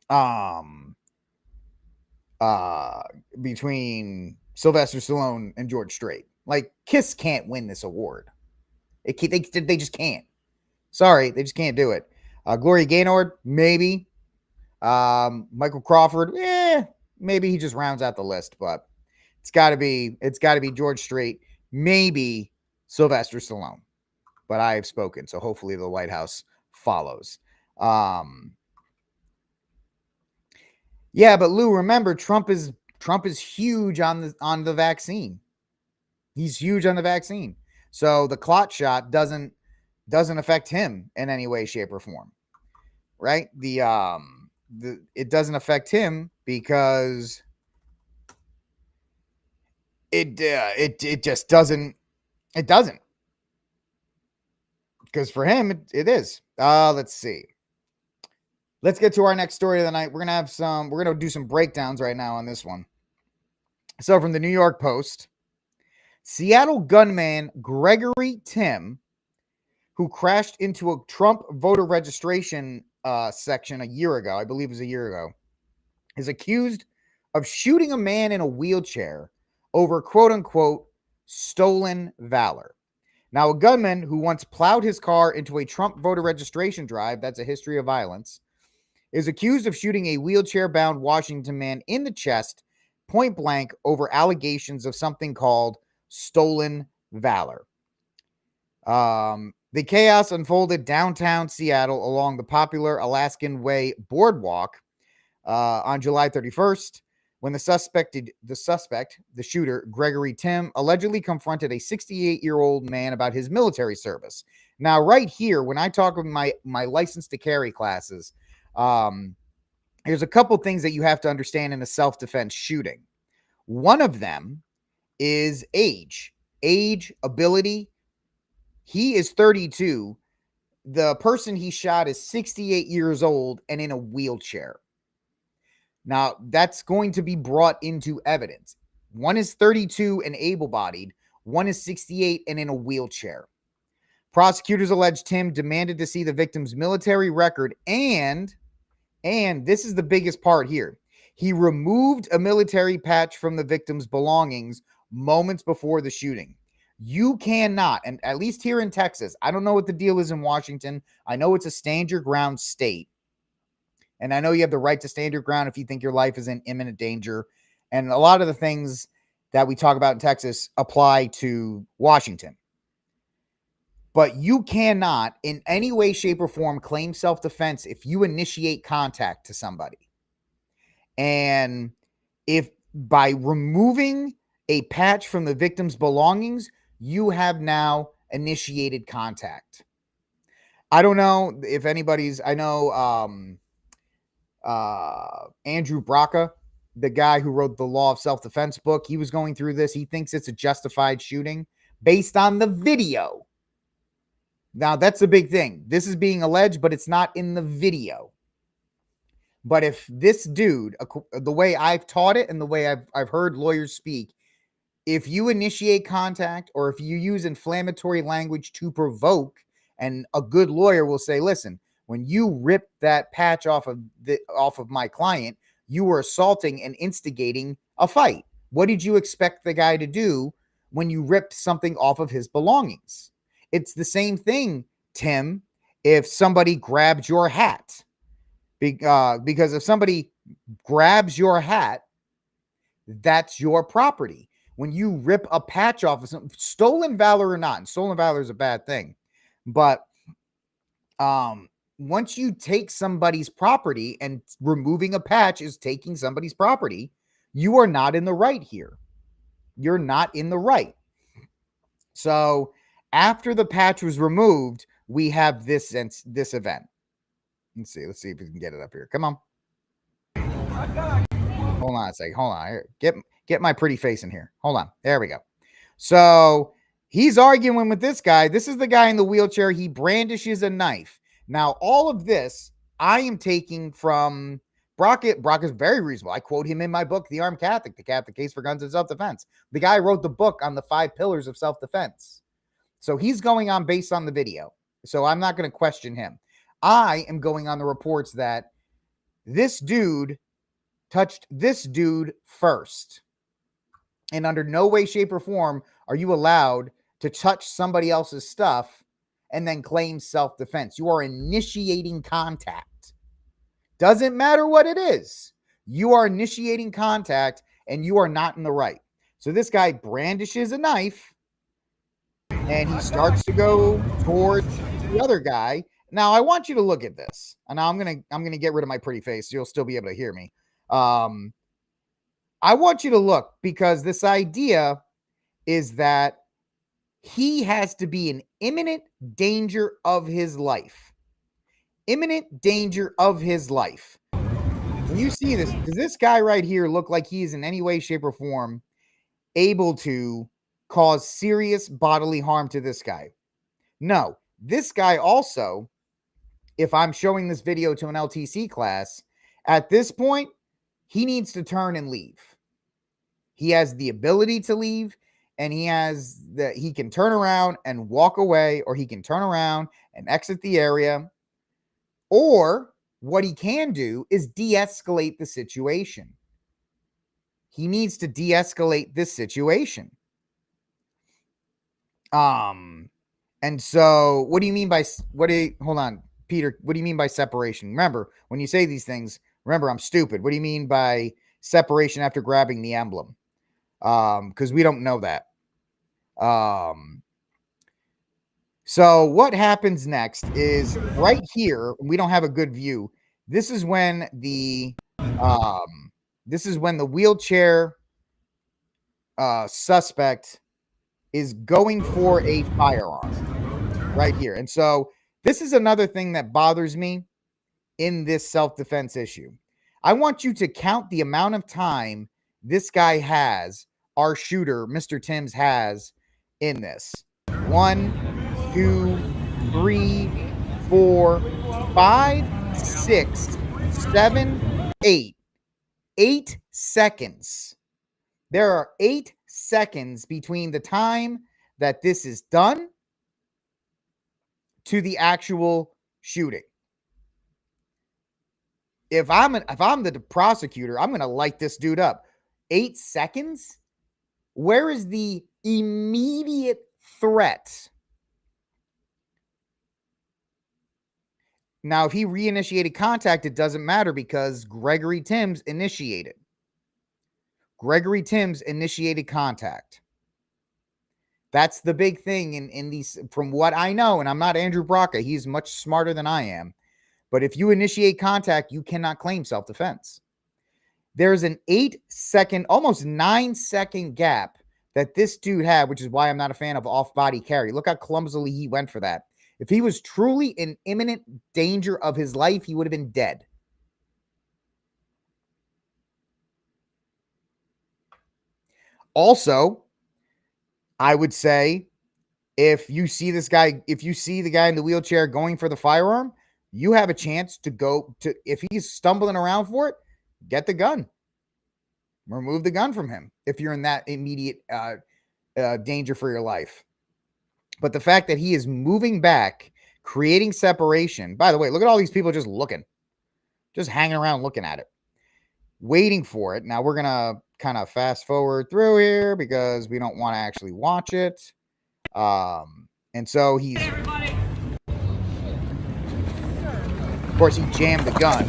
Sylvester Stallone and George Strait. Like, Kiss can't win this award. They just can't. Sorry, they just can't do it. Gloria Gaynord, maybe. Michael Crawford, maybe he just rounds out the list, but it's got to be George Strait, maybe Sylvester Stallone. But I have spoken, so hopefully the White House follows. Yeah, but Lou, remember, Trump is huge on the vaccine. He's huge on the vaccine. So the clot shot doesn't affect him in any way, shape, or form. Right? It doesn't affect him because it just doesn't. It doesn't. Because for him, it is. Let's see. Let's get to our next story of the night. We're going to do some breakdowns right now on this one. So from the New York Post, Seattle gunman Gregory Tim, who crashed into a Trump voter registration section a year ago, I believe it was a year ago, is accused of shooting a man in a wheelchair over quote unquote stolen valor. Now, a gunman who once plowed his car into a Trump voter registration drive, that's a history of violence, is accused of shooting a wheelchair-bound Washington man in the chest, point blank, over allegations of something called stolen valor. The chaos unfolded downtown Seattle along the popular Alaskan Way Boardwalk on July 31st, when the shooter, Gregory Tim, allegedly confronted a 68-year-old man about his military service. Now, right here, when I talk with my license to carry classes, there's a couple things that you have to understand in a self-defense shooting. One of them is age, ability. He is 32. The person he shot is 68 years old and in a wheelchair. Now, that's going to be brought into evidence. One is 32 and able-bodied. One is 68 and in a wheelchair. Prosecutors allege Tim demanded to see the victim's military record, and this is the biggest part here, he removed a military patch from the victim's belongings moments before the shooting. You cannot, and at least here in Texas, I don't know what the deal is in Washington. I know it's a stand your ground state. And I know you have the right to stand your ground if you think your life is in imminent danger. And a lot of the things that we talk about in Texas apply to Washington. But you cannot in any way, shape, or form claim self-defense if you initiate contact to somebody. And if by removing a patch from the victim's belongings, you have now initiated contact. I don't know if anybody's, I know Andrew Braca, the guy who wrote the Law of Self-Defense book, he was going through this. He thinks it's a justified shooting based on the video. Now, that's a big thing. This is being alleged, but it's not in the video. But if this dude, the way I've taught it and the way I've heard lawyers speak, if you initiate contact or if you use inflammatory language to provoke, and a good lawyer will say, listen, when you rip that patch off of my client, you were assaulting and instigating a fight. What did you expect the guy to do when you ripped something off of his belongings? It's the same thing, Tim, if somebody grabbed your hat. Because if somebody grabs your hat, that's your property. When you rip a patch off of something, stolen valor or not, and stolen valor is a bad thing, but once you take somebody's property, and removing a patch is taking somebody's property, you are not in the right here. You're not in the right. So after the patch was removed, we have this event. Let's see if we can get it up here. Come on. Hold on a second. Hold on. Here. Get my pretty face in here. Hold on. There we go. So he's arguing with this guy. This is the guy in the wheelchair. He brandishes a knife. Now, all of this I am taking from Brockett. Brock is very reasonable. I quote him in my book, The Armed Catholic, The Catholic Case for Guns and Self-Defense. The guy wrote the book on the 5 pillars of self-defense. So he's going on based on the video. So I'm not going to question him. I am going on the reports that this dude touched this dude first. And under no way, shape, or form are you allowed to touch somebody else's stuff and then claim self-defense. You are initiating contact. Doesn't matter what it is. You are initiating contact and you are not in the right. So this guy brandishes a knife and he starts to go towards the other guy. Now I want you to look at this. And now I'm gonna get rid of my pretty face. So you'll still be able to hear me. I want you to look, because this idea is that he has to be in imminent danger of his life. Imminent danger of his life. When you see this, does this guy right here look like he is in any way, shape, or form able to cause serious bodily harm to this guy? No. This guy also, if I'm showing this video to an LTC class, at this point, he needs to turn and leave. He has the ability to leave, and he can turn around and walk away, or he can turn around and exit the area. Or what he can do is de-escalate the situation. He needs to de-escalate this situation. And so what do you mean by hold on, Peter, what do you mean by separation? Remember, when you say these things, remember, I'm stupid. What do you mean by separation after grabbing the emblem? Because we don't know that. So what happens next is right here, we don't have a good view. This is when the wheelchair suspect is going for a firearm right here. And so this is another thing that bothers me in this self-defense issue. I want you to count the amount of time this guy has, our shooter, Mr. Timms, has in this. 1, 2, 3, 4, 5, 6, 7, 8. 8 seconds. There are 8 seconds between the time that this is done to the actual shooting. If I'm the prosecutor, I'm going to light this dude up. 8 seconds? Where is the immediate threat? Now, if he reinitiated contact, it doesn't matter because Gregory Timms initiated. Gregory Timms initiated contact. That's the big thing in these, from what I know, and I'm not Andrew Braca. He's much smarter than I am. But if you initiate contact, you cannot claim self-defense. There's an 8-second, almost 9-second gap that this dude had, which is why I'm not a fan of off-body carry. Look how clumsily he went for that. If he was truly in imminent danger of his life, he would have been dead. Also, I would say if you see this guy, if you see the guy in the wheelchair going for the firearm, you have a chance to go to, if he's stumbling around for it, get the gun. Remove the gun from him if you're in that immediate danger for your life. But the fact that he is moving back, creating separation. By the way, look at all these people just looking, just hanging around looking at it, waiting for it. Now we're going to kind of fast forward through here because we don't want to actually watch it. And so he's, of course, he jammed the gun,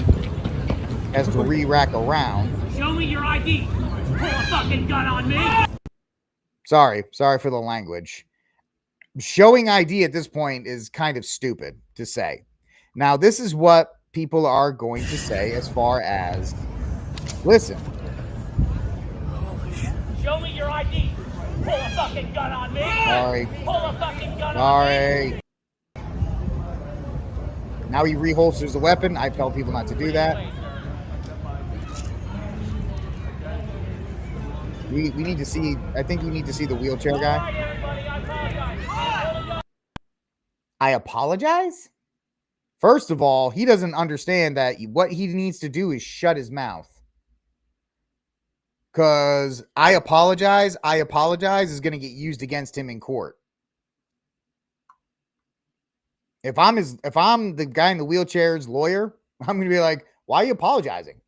has to re-rack around. Show me your ID. Pull a fucking gun on me. Sorry for the language. Showing ID at this point is kind of stupid to say. Now, this is what people are going to say as far as, listen. Show me your ID. Pull a fucking gun on me. Sorry. Pull a fucking gun on me. Now he reholsters the weapon. I tell people not to do that. We need to see, I think we need to see the wheelchair guy. I apologize? First of all, he doesn't understand that what he needs to do is shut his mouth. Because I apologize is going to get used against him in court. If I'm the guy in the wheelchair's lawyer, I'm going to be like, why are you apologizing?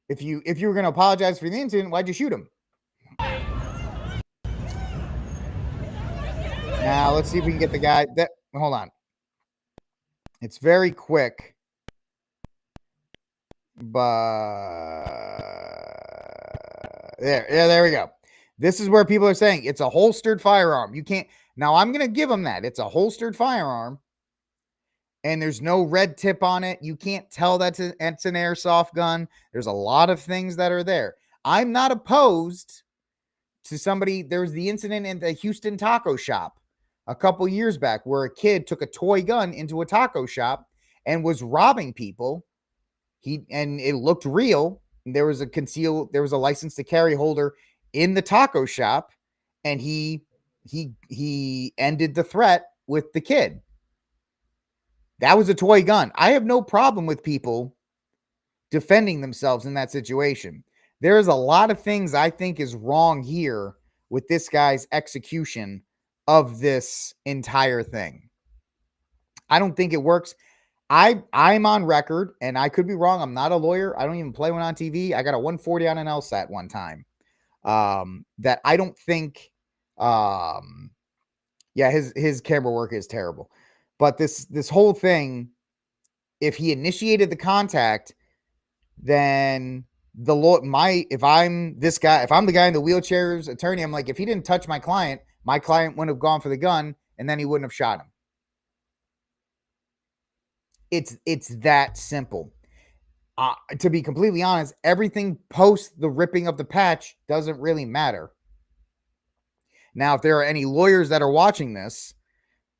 If you were going to apologize for the incident, why'd you shoot him? Now, let's see if we can get the guy that, hold on. It's very quick. But there we go. This is where people are saying it's a holstered firearm. You can't, now I'm going to give them that. It's a holstered firearm. And there's no red tip on it. You can't tell that's it's an airsoft gun. There's a lot of things that are there. I'm not opposed to somebody. There was the incident in the Houston taco shop a couple years back where a kid took a toy gun into a taco shop and was robbing people. And it looked real. There was a license to carry holder in the taco shop, and he ended the threat with the kid. That was a toy gun. I have no problem with people defending themselves in that situation. There is a lot of things I think is wrong here with this guy's execution of this entire thing. I don't think it works. I'm on record, and I could be wrong. I'm not a lawyer. I don't even play one on TV. I got a 140 on an LSAT one time. That I don't think Yeah, his camera work is terrible. But this whole thing, if he initiated the contact, then if I'm this guy, if I'm the guy in the wheelchair's attorney, I'm like, if he didn't touch my client wouldn't have gone for the gun, and then he wouldn't have shot him. It's that simple. To be completely honest, everything post the ripping of the patch doesn't really matter. Now, if there are any lawyers that are watching this,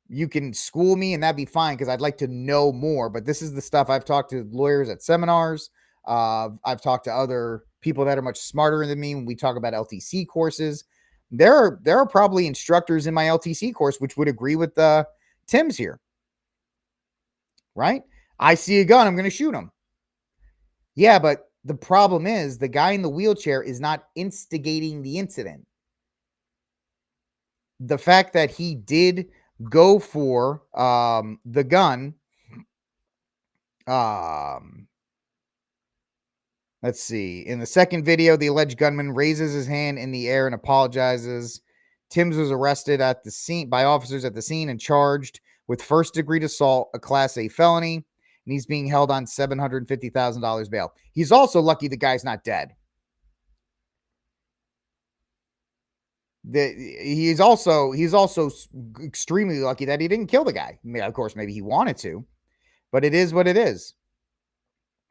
you can school me and that'd be fine because I'd like to know more. But this is the stuff I've talked to lawyers at seminars. I've talked to other people that are much smarter than me when we talk about LTC courses. There are probably instructors in my LTC course which would agree with Tim's here. Right? I see a gun, I'm going to shoot him. Yeah, but the problem is the guy in the wheelchair is not instigating the incident. The fact that he did go for the gun, let's see. In the second video, the alleged gunman raises his hand in the air and apologizes. Timms was arrested at the scene by officers at the scene and charged with first-degree assault, a Class A felony, and he's being held on $750,000 bail. He's also lucky the guy's not dead. He's also extremely lucky that he didn't kill the guy. I mean, of course, maybe he wanted to, but it is what it is.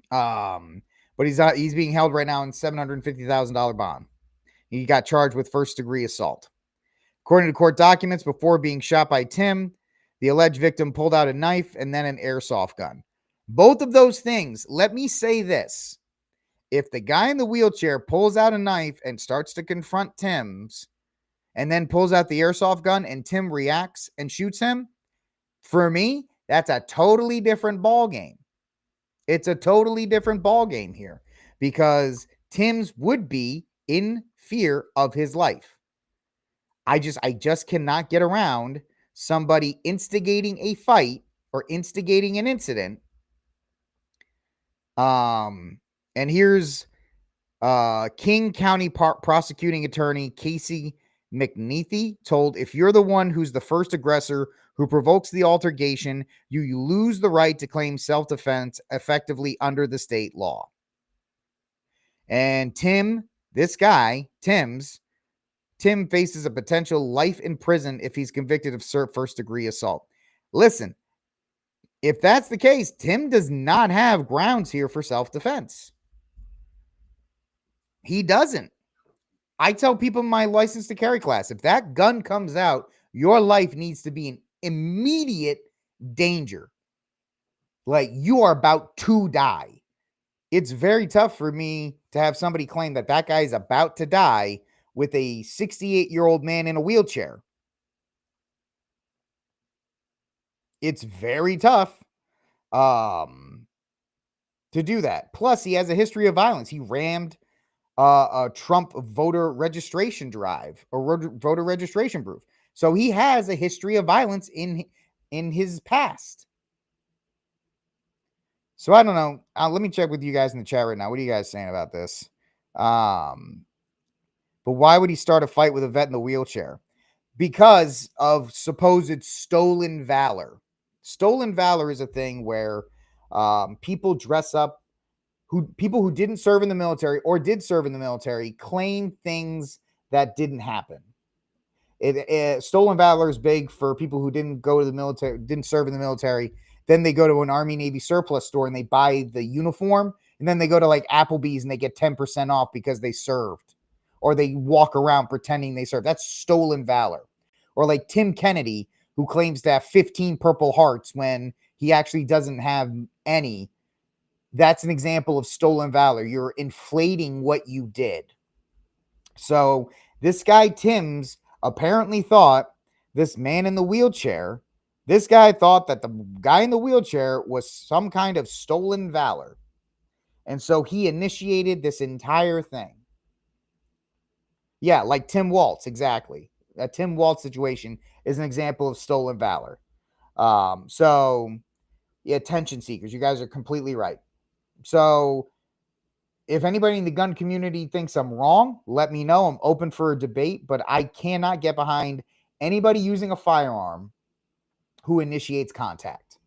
But he's being held right now in $750,000 bond. He got charged with first-degree assault. According to court documents, before being shot by Tim, the alleged victim pulled out a knife and then an airsoft gun. Both of those things, let me say this. If the guy in the wheelchair pulls out a knife and starts to confront Tim's and then pulls out the airsoft gun and Tim reacts and shoots him, for me, that's a totally different ball game. It's a totally different ball game here because Tim's would be in fear of his life. I just cannot get around somebody instigating a fight or instigating an incident. And here's King County prosecuting attorney Casey McNeathy told, if you're the one who's the first aggressor who provokes the altercation, you lose the right to claim self-defense effectively under the state law. And Tim faces a potential life in prison if he's convicted of first-degree assault. Listen, if that's the case, Tim does not have grounds here for self-defense. He doesn't. I tell people in my license to carry class, if that gun comes out, your life needs to be in immediate danger. Like you are about to die. It's very tough for me to have somebody claim that guy is about to die with a 68-year-old man in a wheelchair. It's very tough to do that. Plus, he has a history of violence. He rammed a Trump voter registration drive or voter registration proof. So he has a history of violence in his past. So I don't know. Let me check with you guys in the chat right now. What are you guys saying about this? But why would he start a fight with a vet in the wheelchair? Because of supposed stolen valor. Stolen valor is a thing where people dress up. People who didn't serve in the military or did serve in the military claim things that didn't happen. Stolen valor is big for people who didn't go to the military, didn't serve in the military. Then they go to an Army Navy surplus store and they buy the uniform. And then they go to like Applebee's and they get 10% off because they served. Or they walk around pretending they served. That's stolen valor. Or like Tim Kennedy, who claims to have 15 Purple Hearts when he actually doesn't have any. That's an example of stolen valor. You're inflating what you did. So this guy, Tim's, apparently thought this man in the wheelchair, this guy thought that the guy in the wheelchair was some kind of stolen valor. And so he initiated this entire thing. Yeah, like Tim Waltz, exactly. A Tim Waltz situation is an example of stolen valor. So, yeah, attention seekers. You guys are completely right. So if anybody in the gun community thinks I'm wrong, let me know. I'm open for a debate, but I cannot get behind anybody using a firearm who initiates contact.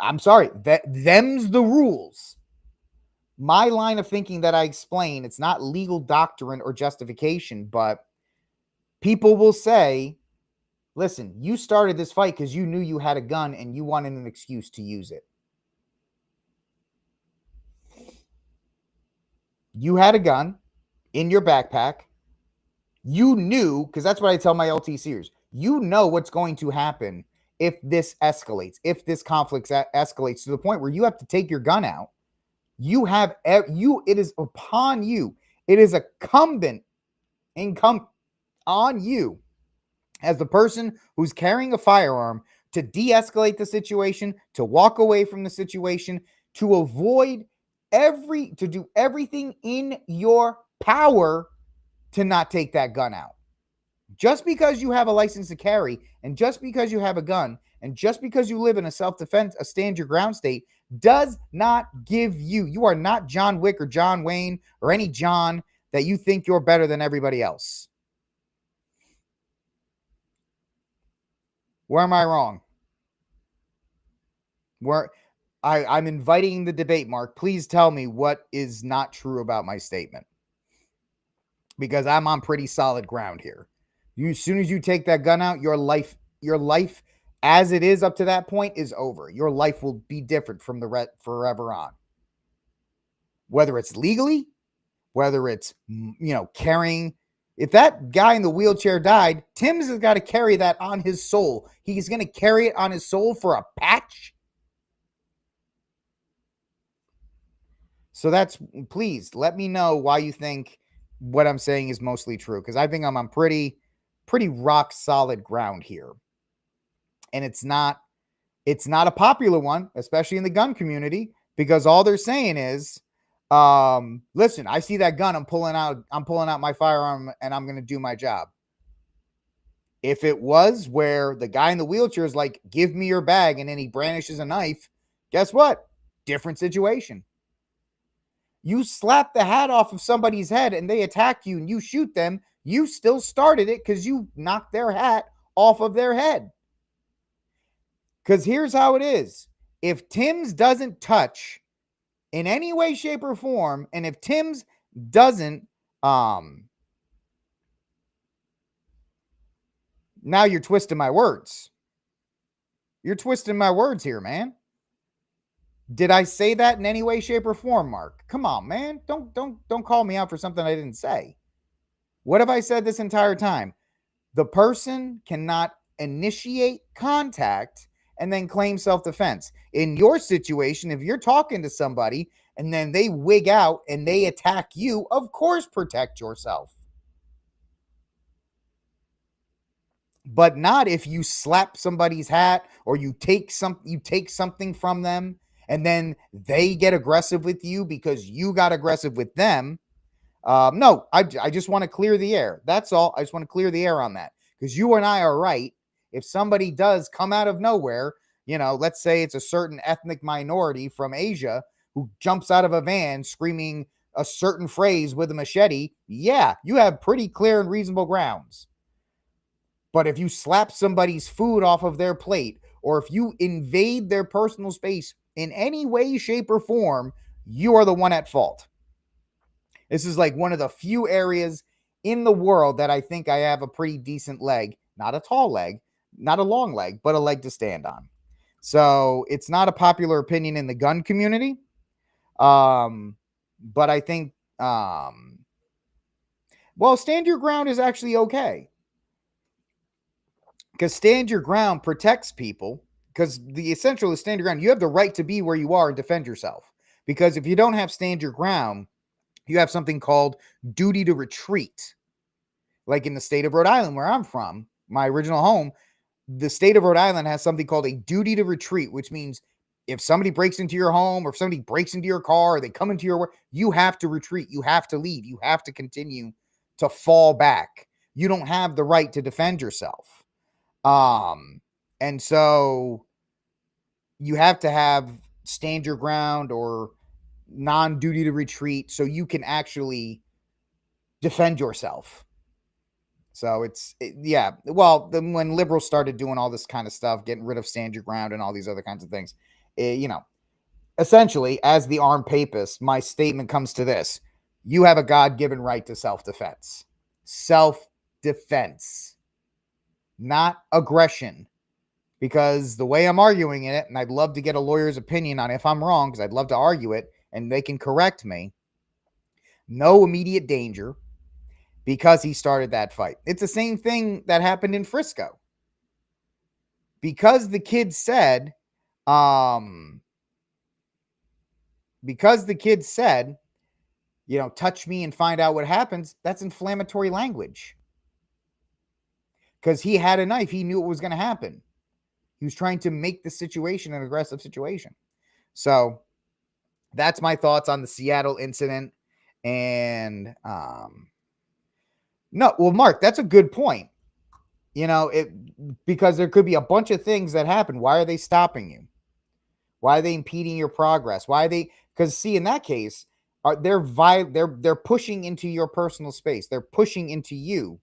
I'm sorry, them's the rules. My line of thinking that I explain, it's not legal doctrine or justification, but people will say, listen, you started this fight because you knew you had a gun and you wanted an excuse to use it. You had a gun in your backpack. You knew, because that's what I tell my LTCers, you know what's going to happen if this escalates, if this conflict escalates to the point where you have to take your gun out. It is upon you. It is incumbent on you as the person who's carrying a firearm to de-escalate the situation, to walk away from the situation, to avoid to do everything in your power to not take that gun out. Just because you have a license to carry, and just because you have a gun, and just because you live in a self-defense, a stand your ground state, does not give you are not John Wick or John Wayne or any John that you think you're better than everybody else. Where am I wrong? I'm inviting the debate, Mark. Please tell me what is not true about my statement, because I'm on pretty solid ground here. As soon as you take that gun out, your life as it is up to that point is over. Your life will be different from the forever on. Whether it's legally, whether it's, carrying. If that guy in the wheelchair died, Tim's has got to carry that on his soul. He's going to carry it on his soul for a patch. So please let me know why you think what I'm saying is mostly true, because I think I'm on pretty rock solid ground here. And it's not a popular one, especially in the gun community, because all they're saying is, listen, I see that gun, I'm pulling out my firearm and I'm going to do my job. If it was where the guy in the wheelchair is like, give me your bag, and then he brandishes a knife, guess what? Different situation. You slap the hat off of somebody's head and they attack you and you shoot them, you still started it because you knocked their hat off of their head. Because here's how it is. If Tim's doesn't touch in any way, shape, or form, and if Tim's doesn't, now you're twisting my words. You're twisting my words here, man. Did I say that in any way, shape, or form, Mark? Come on, man. Don't call me out for something I didn't say. What have I said this entire time? The person cannot initiate contact and then claim self-defense. In your situation, if you're talking to somebody and then they wig out and they attack you, of course protect yourself. But not if you slap somebody's hat or you take something from them and then they get aggressive with you because you got aggressive with them. No, I just want to clear the air. That's all. I just want to clear the air on that, because you and I are right. If somebody does come out of nowhere, let's say it's a certain ethnic minority from Asia who jumps out of a van screaming a certain phrase with a machete, yeah, you have pretty clear and reasonable grounds. But if you slap somebody's food off of their plate, or if you invade their personal space in any way, shape, or form, you are the one at fault. This is like one of the few areas in the world that I think I have a pretty decent leg, not a tall leg, not a long leg, but a leg to stand on. So it's not a popular opinion in the gun community. But I think, stand your ground is actually okay. Because stand your ground protects people, because the essential is stand your ground. You have the right to be where you are and defend yourself. Because if you don't have stand your ground, you have something called duty to retreat. Like in the state of Rhode Island, where I'm from, my original home, the state of Rhode Island has something called a duty to retreat, which means if somebody breaks into your home or if somebody breaks into your car or they come into your work, you have to retreat. You have to leave. You have to continue to fall back. You don't have the right to defend yourself. And so you have to have stand your ground or non-duty to retreat, so you can actually defend yourself. So yeah. Well, then when liberals started doing all this kind of stuff, getting rid of stand your ground and all these other kinds of things, essentially, as the armed papist, my statement comes to this: you have a God-given right to self-defense. Self-defense, not aggression. Because the way I'm arguing it, and I'd love to get a lawyer's opinion on if I'm wrong, because I'd love to argue it, and they can correct me. No immediate danger, because he started that fight. It's the same thing that happened in Frisco. Because the kid said, touch me and find out what happens, that's inflammatory language. Because he had a knife. He knew it was going to happen. He was trying to make the situation an aggressive situation. So that's my thoughts on the Seattle incident. And, Mark, that's a good point. Because there could be a bunch of things that happen. Why are they stopping you? Why are they impeding your progress? Why are they? Because see, in that case, they're pushing into your personal space. They're pushing into you.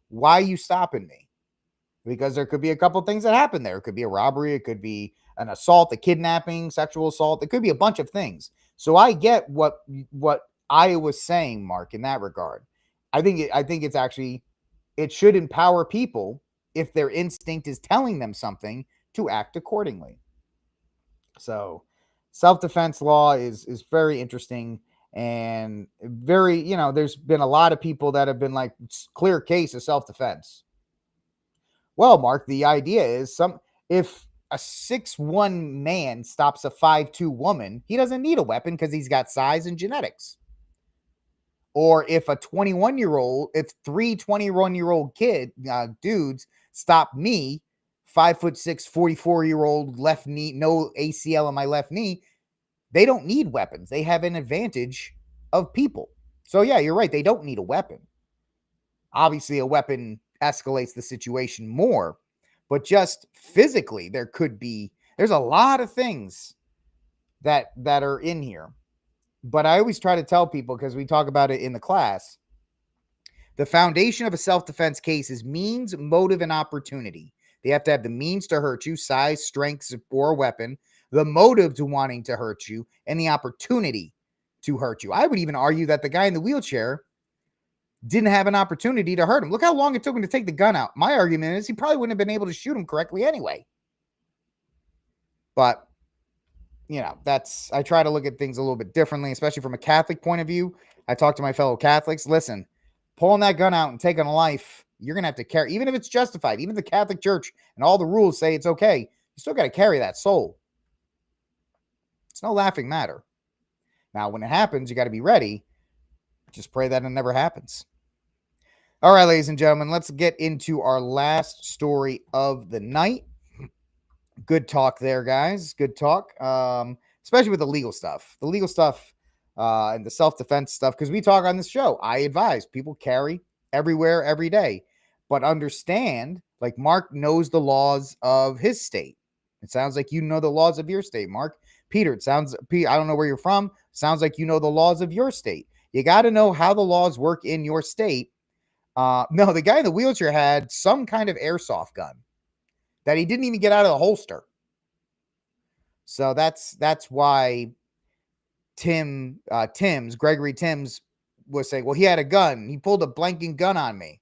Why are you stopping me? Because there could be a couple things that happen there. It could be a robbery. It could be an assault, a kidnapping, sexual assault. It could be a bunch of things. So I get what I was saying, Mark, in that regard. I think it's actually, it should empower people, if their instinct is telling them something, to act accordingly. So self-defense law is very interesting, and very, there's been a lot of people that have been like, clear case of self-defense. Well, Mark, the idea is if a 6'1" man stops a 5'2" woman, he doesn't need a weapon because he's got size and genetics. Or if a 21-year-old, if 21-year-old dudes stop me, 5'6", 44-year-old left knee, no ACL on my left knee, they don't need weapons. They have an advantage of people. So yeah, you're right. They don't need a weapon. Obviously, a weapon escalates the situation more, but just physically, there's a lot of things that are in here. But I always try to tell people, because we talk about it in the class, the foundation of a self-defense case is means, motive, and opportunity. They have to have the means to hurt you, size, strength, or weapon, the motive to wanting to hurt you, and the opportunity to hurt you. I would even argue that the guy in the wheelchair didn't have an opportunity to hurt him. Look how long it took him to take the gun out. My argument is he probably wouldn't have been able to shoot him correctly anyway. But I try to look at things a little bit differently, especially from a Catholic point of view. I talk to my fellow Catholics. Listen, pulling that gun out and taking a life, you're going to have to carry, even if it's justified, even if the Catholic Church and all the rules say it's okay, you still got to carry that soul. It's no laughing matter. Now, when it happens, you got to be ready. Just pray that it never happens. All right, ladies and gentlemen, let's get into our last story of the night. Good talk there, guys. Good talk, especially with the legal stuff. The legal stuff and the self-defense stuff, because we talk on this show. I advise people carry everywhere, every day. But understand, like Mark knows the laws of his state. It sounds like you know the laws of your state, Mark. Peter, I don't know where you're from. Sounds like you know the laws of your state. You got to know how the laws work in your state. No, the guy in the wheelchair had some kind of airsoft gun that he didn't even get out of the holster. So that's why Gregory Timms was saying, well, he had a gun. He pulled a blanking gun on me.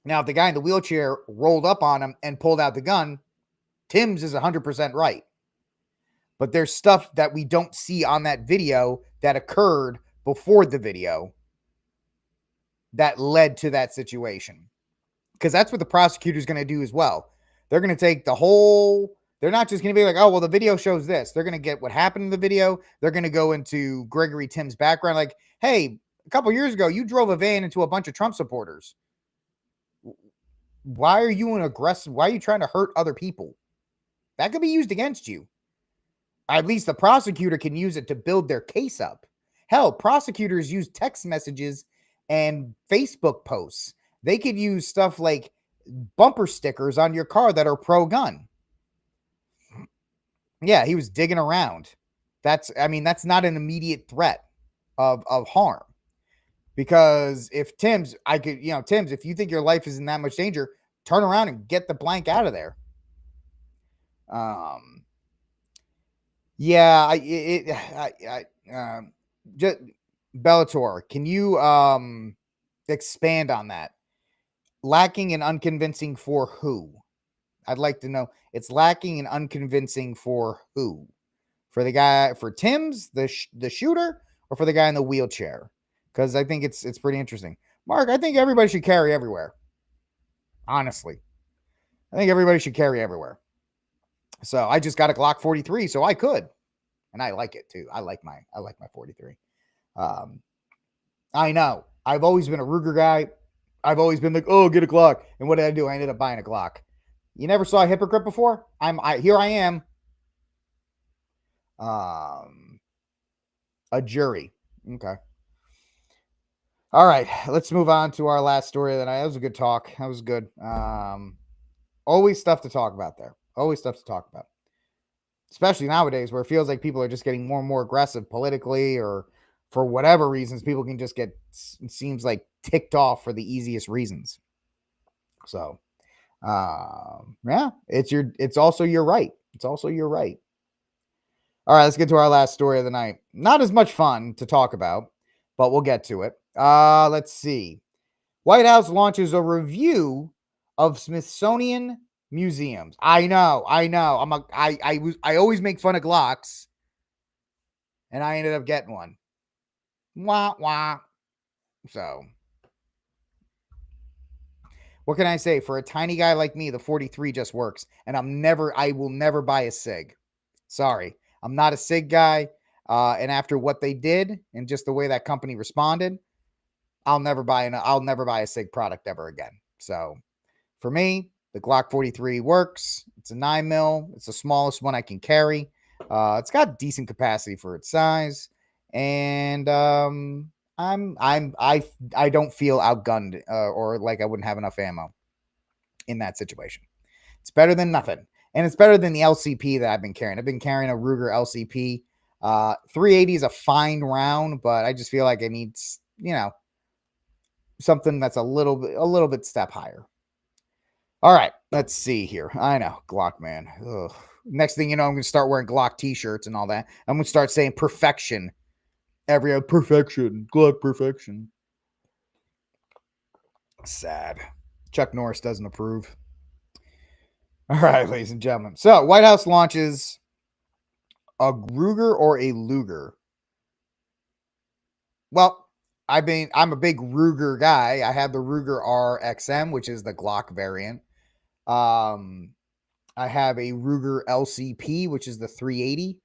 Now, if the guy in the wheelchair rolled up on him and pulled out the gun, Timms is 100% right. But there's stuff that we don't see on that video that occurred before the video that led to that situation. Because that's what the prosecutor's going to do as well. They're going to take they're not just going to be like, oh, well, the video shows this. They're going to get what happened in the video. They're going to go into Gregory Timms' background. Like, hey, a couple years ago, you drove a van into a bunch of Trump supporters. Why are you an aggressive? Why are you trying to hurt other people? That could be used against you. At least the prosecutor can use it to build their case up. Hell, prosecutors use text messages and Facebook posts. They could use stuff like bumper stickers on your car that are pro-gun. Yeah, he was digging around. That's not an immediate threat of harm. Because if Tim's, Tim's, if you think your life is in that much danger, turn around and get the blank out of there. Yeah, just Bellator. Can you expand on that? Lacking and unconvincing for who? I'd like to know. It's lacking and unconvincing for who? For the guy, for Tim's, the shooter, or for the guy in the wheelchair? Because I think it's pretty interesting. Mark, I think everybody should carry everywhere. Honestly, I think everybody should carry everywhere. So I just got a Glock 43, so I could, and I like it too. I like my 43. I know. I've always been a Ruger guy. I've always been like, oh, get a Glock. And what did I do? I ended up buying a Glock. You never saw a hypocrite before? Here I am. A jury. Okay. All right. Let's move on to our last story of the night. That was a good talk. That was good. Always stuff to talk about there. Always stuff to talk about. Especially nowadays where it feels like people are just getting more and more aggressive politically, or for whatever reasons, people can just get, it seems like, ticked off for the easiest reasons. So, yeah, it's also your right. It's also your right. All right, let's get to our last story of the night. Not as much fun to talk about, but we'll get to it. Let's see. White House launches a review of Smithsonian Museums. I know. I always make fun of Glocks, and I ended up getting one. Wah wah. So, what can I say? For a tiny guy like me, the 43 just works, and I will never buy a SIG. Sorry, I'm not a SIG guy. And after what they did and just the way that company responded, I'll never buy a SIG product ever again. So, for me, the Glock 43 works. It's a 9mm. It's the smallest one I can carry. It's got decent capacity for its size, and I don't feel outgunned or like I wouldn't have enough ammo in that situation. It's better than nothing, and it's better than the LCP that I've been carrying. I've been carrying a Ruger LCP. 380 is a fine round, but I just feel like it needs, something that's a little bit step higher. All right, let's see here. I know, Glock, man. Ugh. Next thing you know, I'm going to start wearing Glock t-shirts and all that. I'm going to start saying perfection. Perfection. Glock perfection. Sad. Chuck Norris doesn't approve. All right, ladies and gentlemen. So, White House launches a Ruger or a Luger. Well, I'm a big Ruger guy. I have the Ruger RXM, which is the Glock variant. I have a Ruger LCP, which is the 380.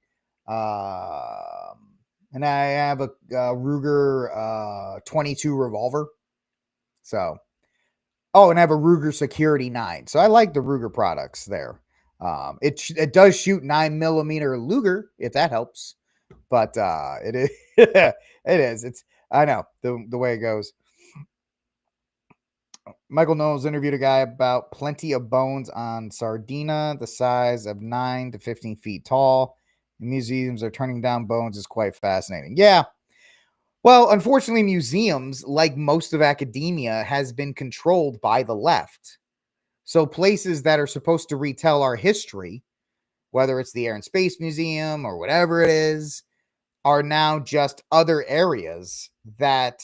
And I have a Ruger 22 revolver. So, and I have a Ruger Security 9. So I like the Ruger products there. It does shoot 9mm Luger, if that helps. But it is it is. I know the way it goes. Michael Knowles interviewed a guy about plenty of bones on Sardinia, the size of 9 to 15 feet tall. The museums are turning down bones is quite fascinating. Yeah. Well, unfortunately, museums, like most of academia, has been controlled by the left. So places that are supposed to retell our history, whether it's the Air and Space Museum or whatever it is, are now just other areas that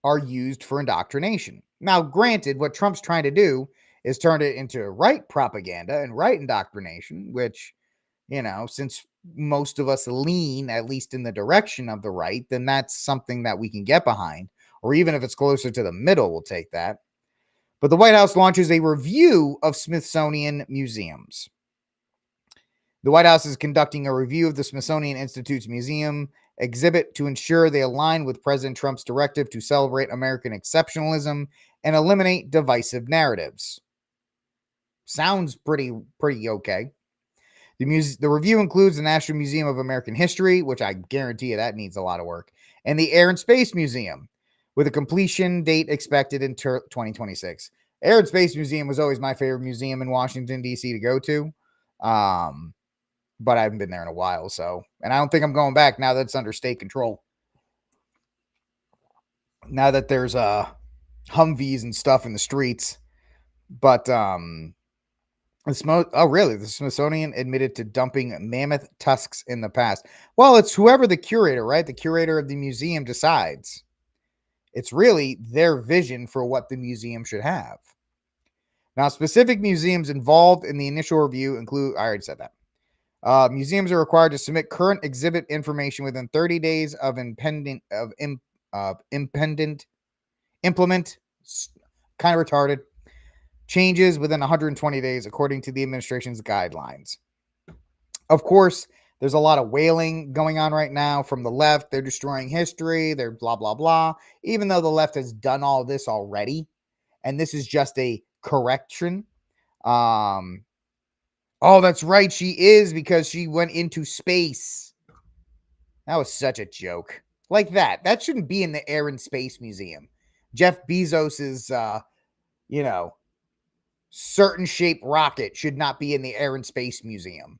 are used for indoctrination. Now, granted, what Trump's trying to do is turn it into right propaganda and right indoctrination, which, since most of us lean at least in the direction of the right, then that's something that we can get behind. Or even if it's closer to the middle, we'll take that. But the White House launches a review of Smithsonian Museums. The White House is conducting a review of the Smithsonian Institute's museum exhibit to ensure they align with President Trump's directive to celebrate American exceptionalism and eliminate divisive narratives. Sounds pretty okay. The review includes the National Museum of American History, which I guarantee you that needs a lot of work, and the Air and Space Museum, with a completion date expected in 2026. Air and Space Museum was always my favorite museum in Washington, D.C. to go to. but I haven't been there in a while. So, and I don't think I'm going back now that it's under state control. Now that there's Humvees and stuff in the streets, but really? The Smithsonian admitted to dumping mammoth tusks in the past. Well, it's whoever the curator, right? The curator of the museum decides. It's really their vision for what the museum should have. Now, specific museums involved in the initial review include, I already said that. Museums are required to submit current exhibit information within 30 days of implement, kind of retarded, changes within 120 days, according to the administration's guidelines. Of course, there's a lot of wailing going on right now from the left. They're destroying history. They're blah, blah, blah. Even though the left has done all this already, and this is just a correction. Oh, that's right. She is, because she went into space. That was such a joke. Like that. That shouldn't be in the Air and Space Museum. Jeff Bezos's, certain shaped rocket should not be in the Air and Space Museum.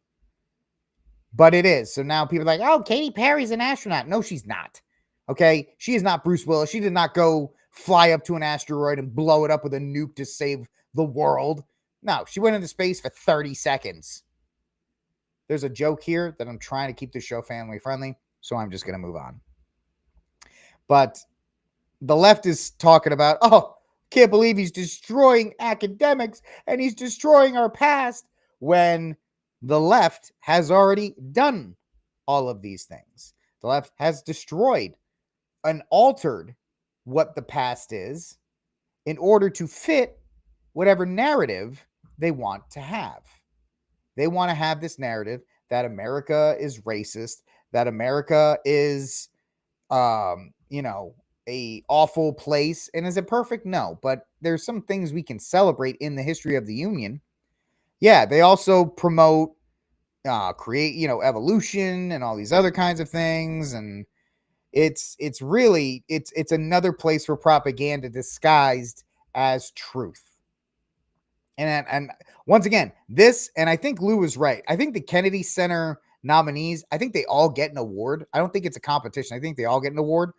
But it is. So now people are like, oh, Katy Perry's an astronaut. No, she's not. Okay? She is not Bruce Willis. She did not go fly up to an asteroid and blow it up with a nuke to save the world. No, she went into space for 30 seconds. There's a joke here that I'm trying to keep the show family friendly, so I'm just going to move on. But the left is talking about, oh, can't believe he's destroying academics and he's destroying our past, when the left has already done all of these things. The left has destroyed and altered what the past is in order to fit whatever narrative they want to have. They want to have this narrative that America is racist, that America is, a awful place. And is it perfect? No, but there's some things we can celebrate in the history of the Union. Yeah, they also promote, create, evolution and all these other kinds of things. And it's really, it's another place for propaganda disguised as truth. And once again, this, and I think Lou was right. I think the Kennedy Center nominees, I think they all get an award. I don't think it's a competition. I think they all get an award.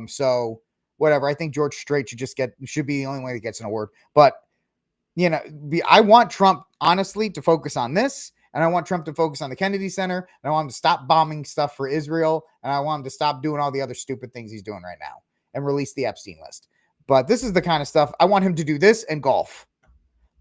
So whatever. I think George Strait should be the only one that gets an award. But I want Trump, honestly, to focus on this, and I want Trump to focus on the Kennedy Center, and I want him to stop bombing stuff for Israel, and I want him to stop doing all the other stupid things he's doing right now and release the Epstein list. But this is the kind of stuff I want him to do, this and golf.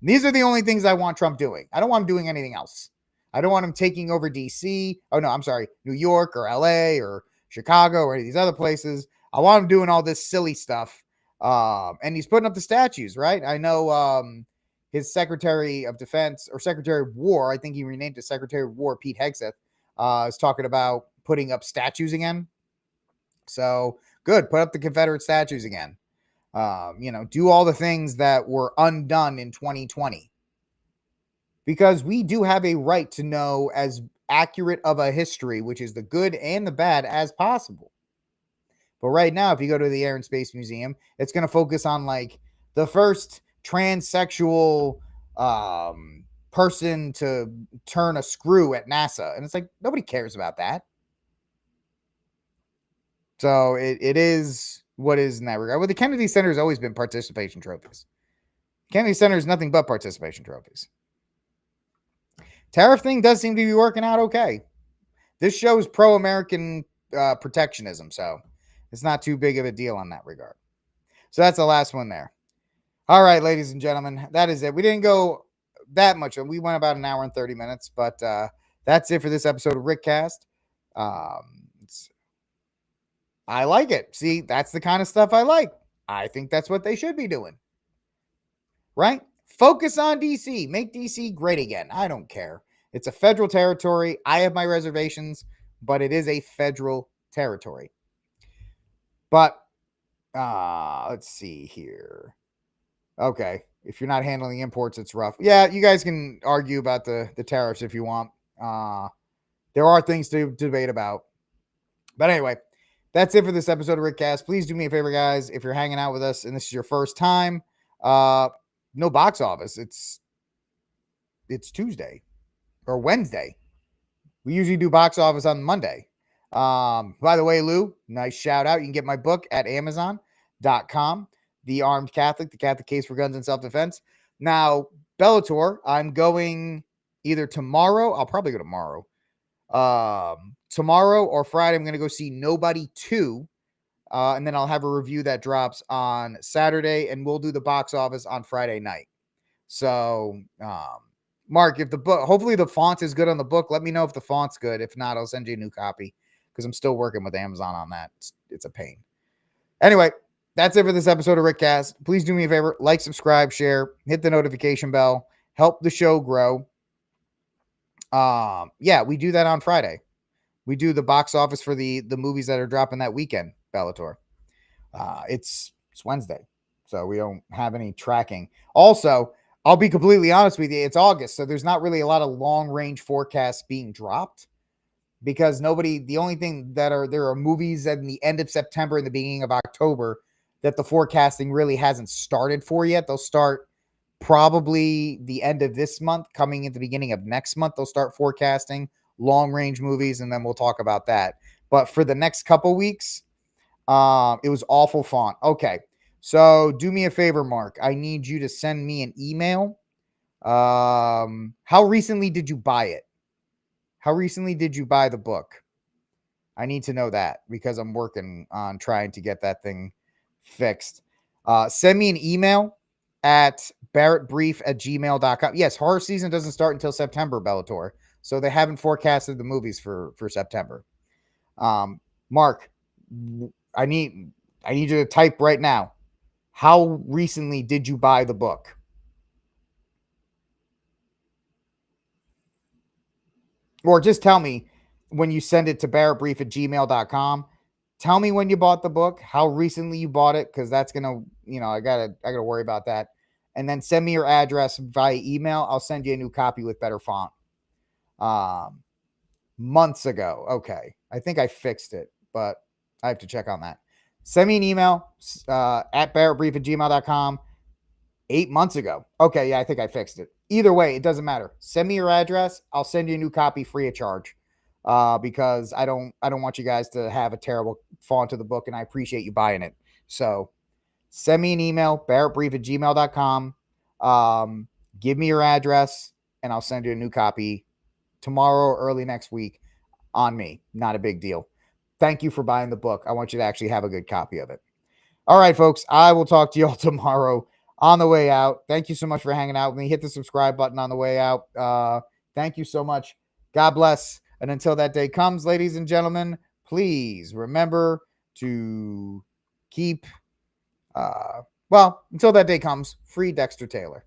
These are the only things I want Trump doing. I don't want him doing anything else. I don't want him taking over DC. Oh, no, I'm sorry, New York or LA or Chicago or any of these other places. I want him doing all this silly stuff. And he's putting up the statues, right? I know his Secretary of Defense, or Secretary of War, I think he renamed it Secretary of War, Pete Hegseth, is talking about putting up statues again. So good. Put up the Confederate statues again. Do all the things that were undone in 2020. Because we do have a right to know as accurate of a history, which is the good and the bad, as possible. But right now, if you go to the Air and Space Museum, it's going to focus on like the first transsexual person to turn a screw at NASA. And it's like, nobody cares about that. So it is what is in that regard. Well, the Kennedy Center has always been participation trophies. Kennedy Center is nothing but participation trophies. Tariff thing does seem to be working out okay. This shows pro-American protectionism, so it's not too big of a deal on that regard. So that's the last one there. All right, ladies and gentlemen, that is it. We didn't go that much. We went about an hour and 30 minutes, but that's it for this episode of RickCast. I like it. See, that's the kind of stuff I like. I think that's what they should be doing. Right? Focus on DC. Make DC great again. I don't care. It's a federal territory. I have my reservations, but it is a federal territory. But let's see here. Okay. If you're not handling imports, it's rough. Yeah, you guys can argue about the tariffs if you want. There are things to debate about. But anyway, that's it for this episode of RickCast. Please do me a favor, guys. If you're hanging out with us and this is your first time, no box office. It's Tuesday or Wednesday. We usually do box office on Monday. By the way, Lou, nice shout out. You can get my book at Amazon.com, The Armed Catholic, The Catholic Case for Guns and Self-Defense. Now, Bellator, I'm going either tomorrow. I'll probably go tomorrow. Tomorrow or Friday, I'm going to go see Nobody 2. And then I'll have a review that drops on Saturday, and we'll do the box office on Friday night. So, Mark, if the book, hopefully the font is good on the book. Let me know if the font's good. If not, I'll send you a new copy because I'm still working with Amazon on that. It's a pain. Anyway, that's it for this episode of RickCast. Please do me a favor, like, subscribe, share, hit the notification bell, help the show grow. Yeah, we do that on Friday. We do the box office for the movies that are dropping that weekend, Bellator. It's Wednesday, so we don't have any tracking. Also, I'll be completely honest with you, it's August, so there's not really a lot of long-range forecasts being dropped because the only thing there are movies at the end of September and the beginning of October that the forecasting really hasn't started for yet. They'll start probably the end of this month, coming at the beginning of next month. They'll start forecasting long-range movies, and then we'll talk about that. But for the next couple weeks, it was awful font. Okay, so do me a favor, Mark. I need you to send me an email. How recently did you buy it? How recently did you buy the book? I need to know that because I'm working on trying to get that thing fixed. Send me an email at barrettbrief@gmail.com. Yes, horror season doesn't start until September, Bellator. So they haven't forecasted the movies for September. Mark, I need you to type right now. How recently did you buy the book? Or just tell me when you send it to barrettbrief@gmail.com. Tell me when you bought the book, how recently you bought it, because that's gonna, I gotta worry about that. And then send me your address via email. I'll send you a new copy with better font. Months ago. Okay. I think I fixed it, but I have to check on that. Send me an email at barrettbrief@gmail.com 8 months ago. Okay, yeah, I think I fixed it. Either way, it doesn't matter. Send me your address. I'll send you a new copy free of charge. Because I don't want you guys to have a terrible font to the book, and I appreciate you buying it. So send me an email, barrettbrief@gmail.com. Give me your address, and I'll send you a new copy tomorrow or early next week on me. Not a big deal. Thank you for buying the book. I want you to actually have a good copy of it. All right, folks. I will talk to you all tomorrow on the way out. Thank you so much for hanging out with me. Hit the subscribe button on the way out. Thank you so much. God bless. And until that day comes, ladies and gentlemen, please remember to keep, until that day comes, free Dexter Taylor.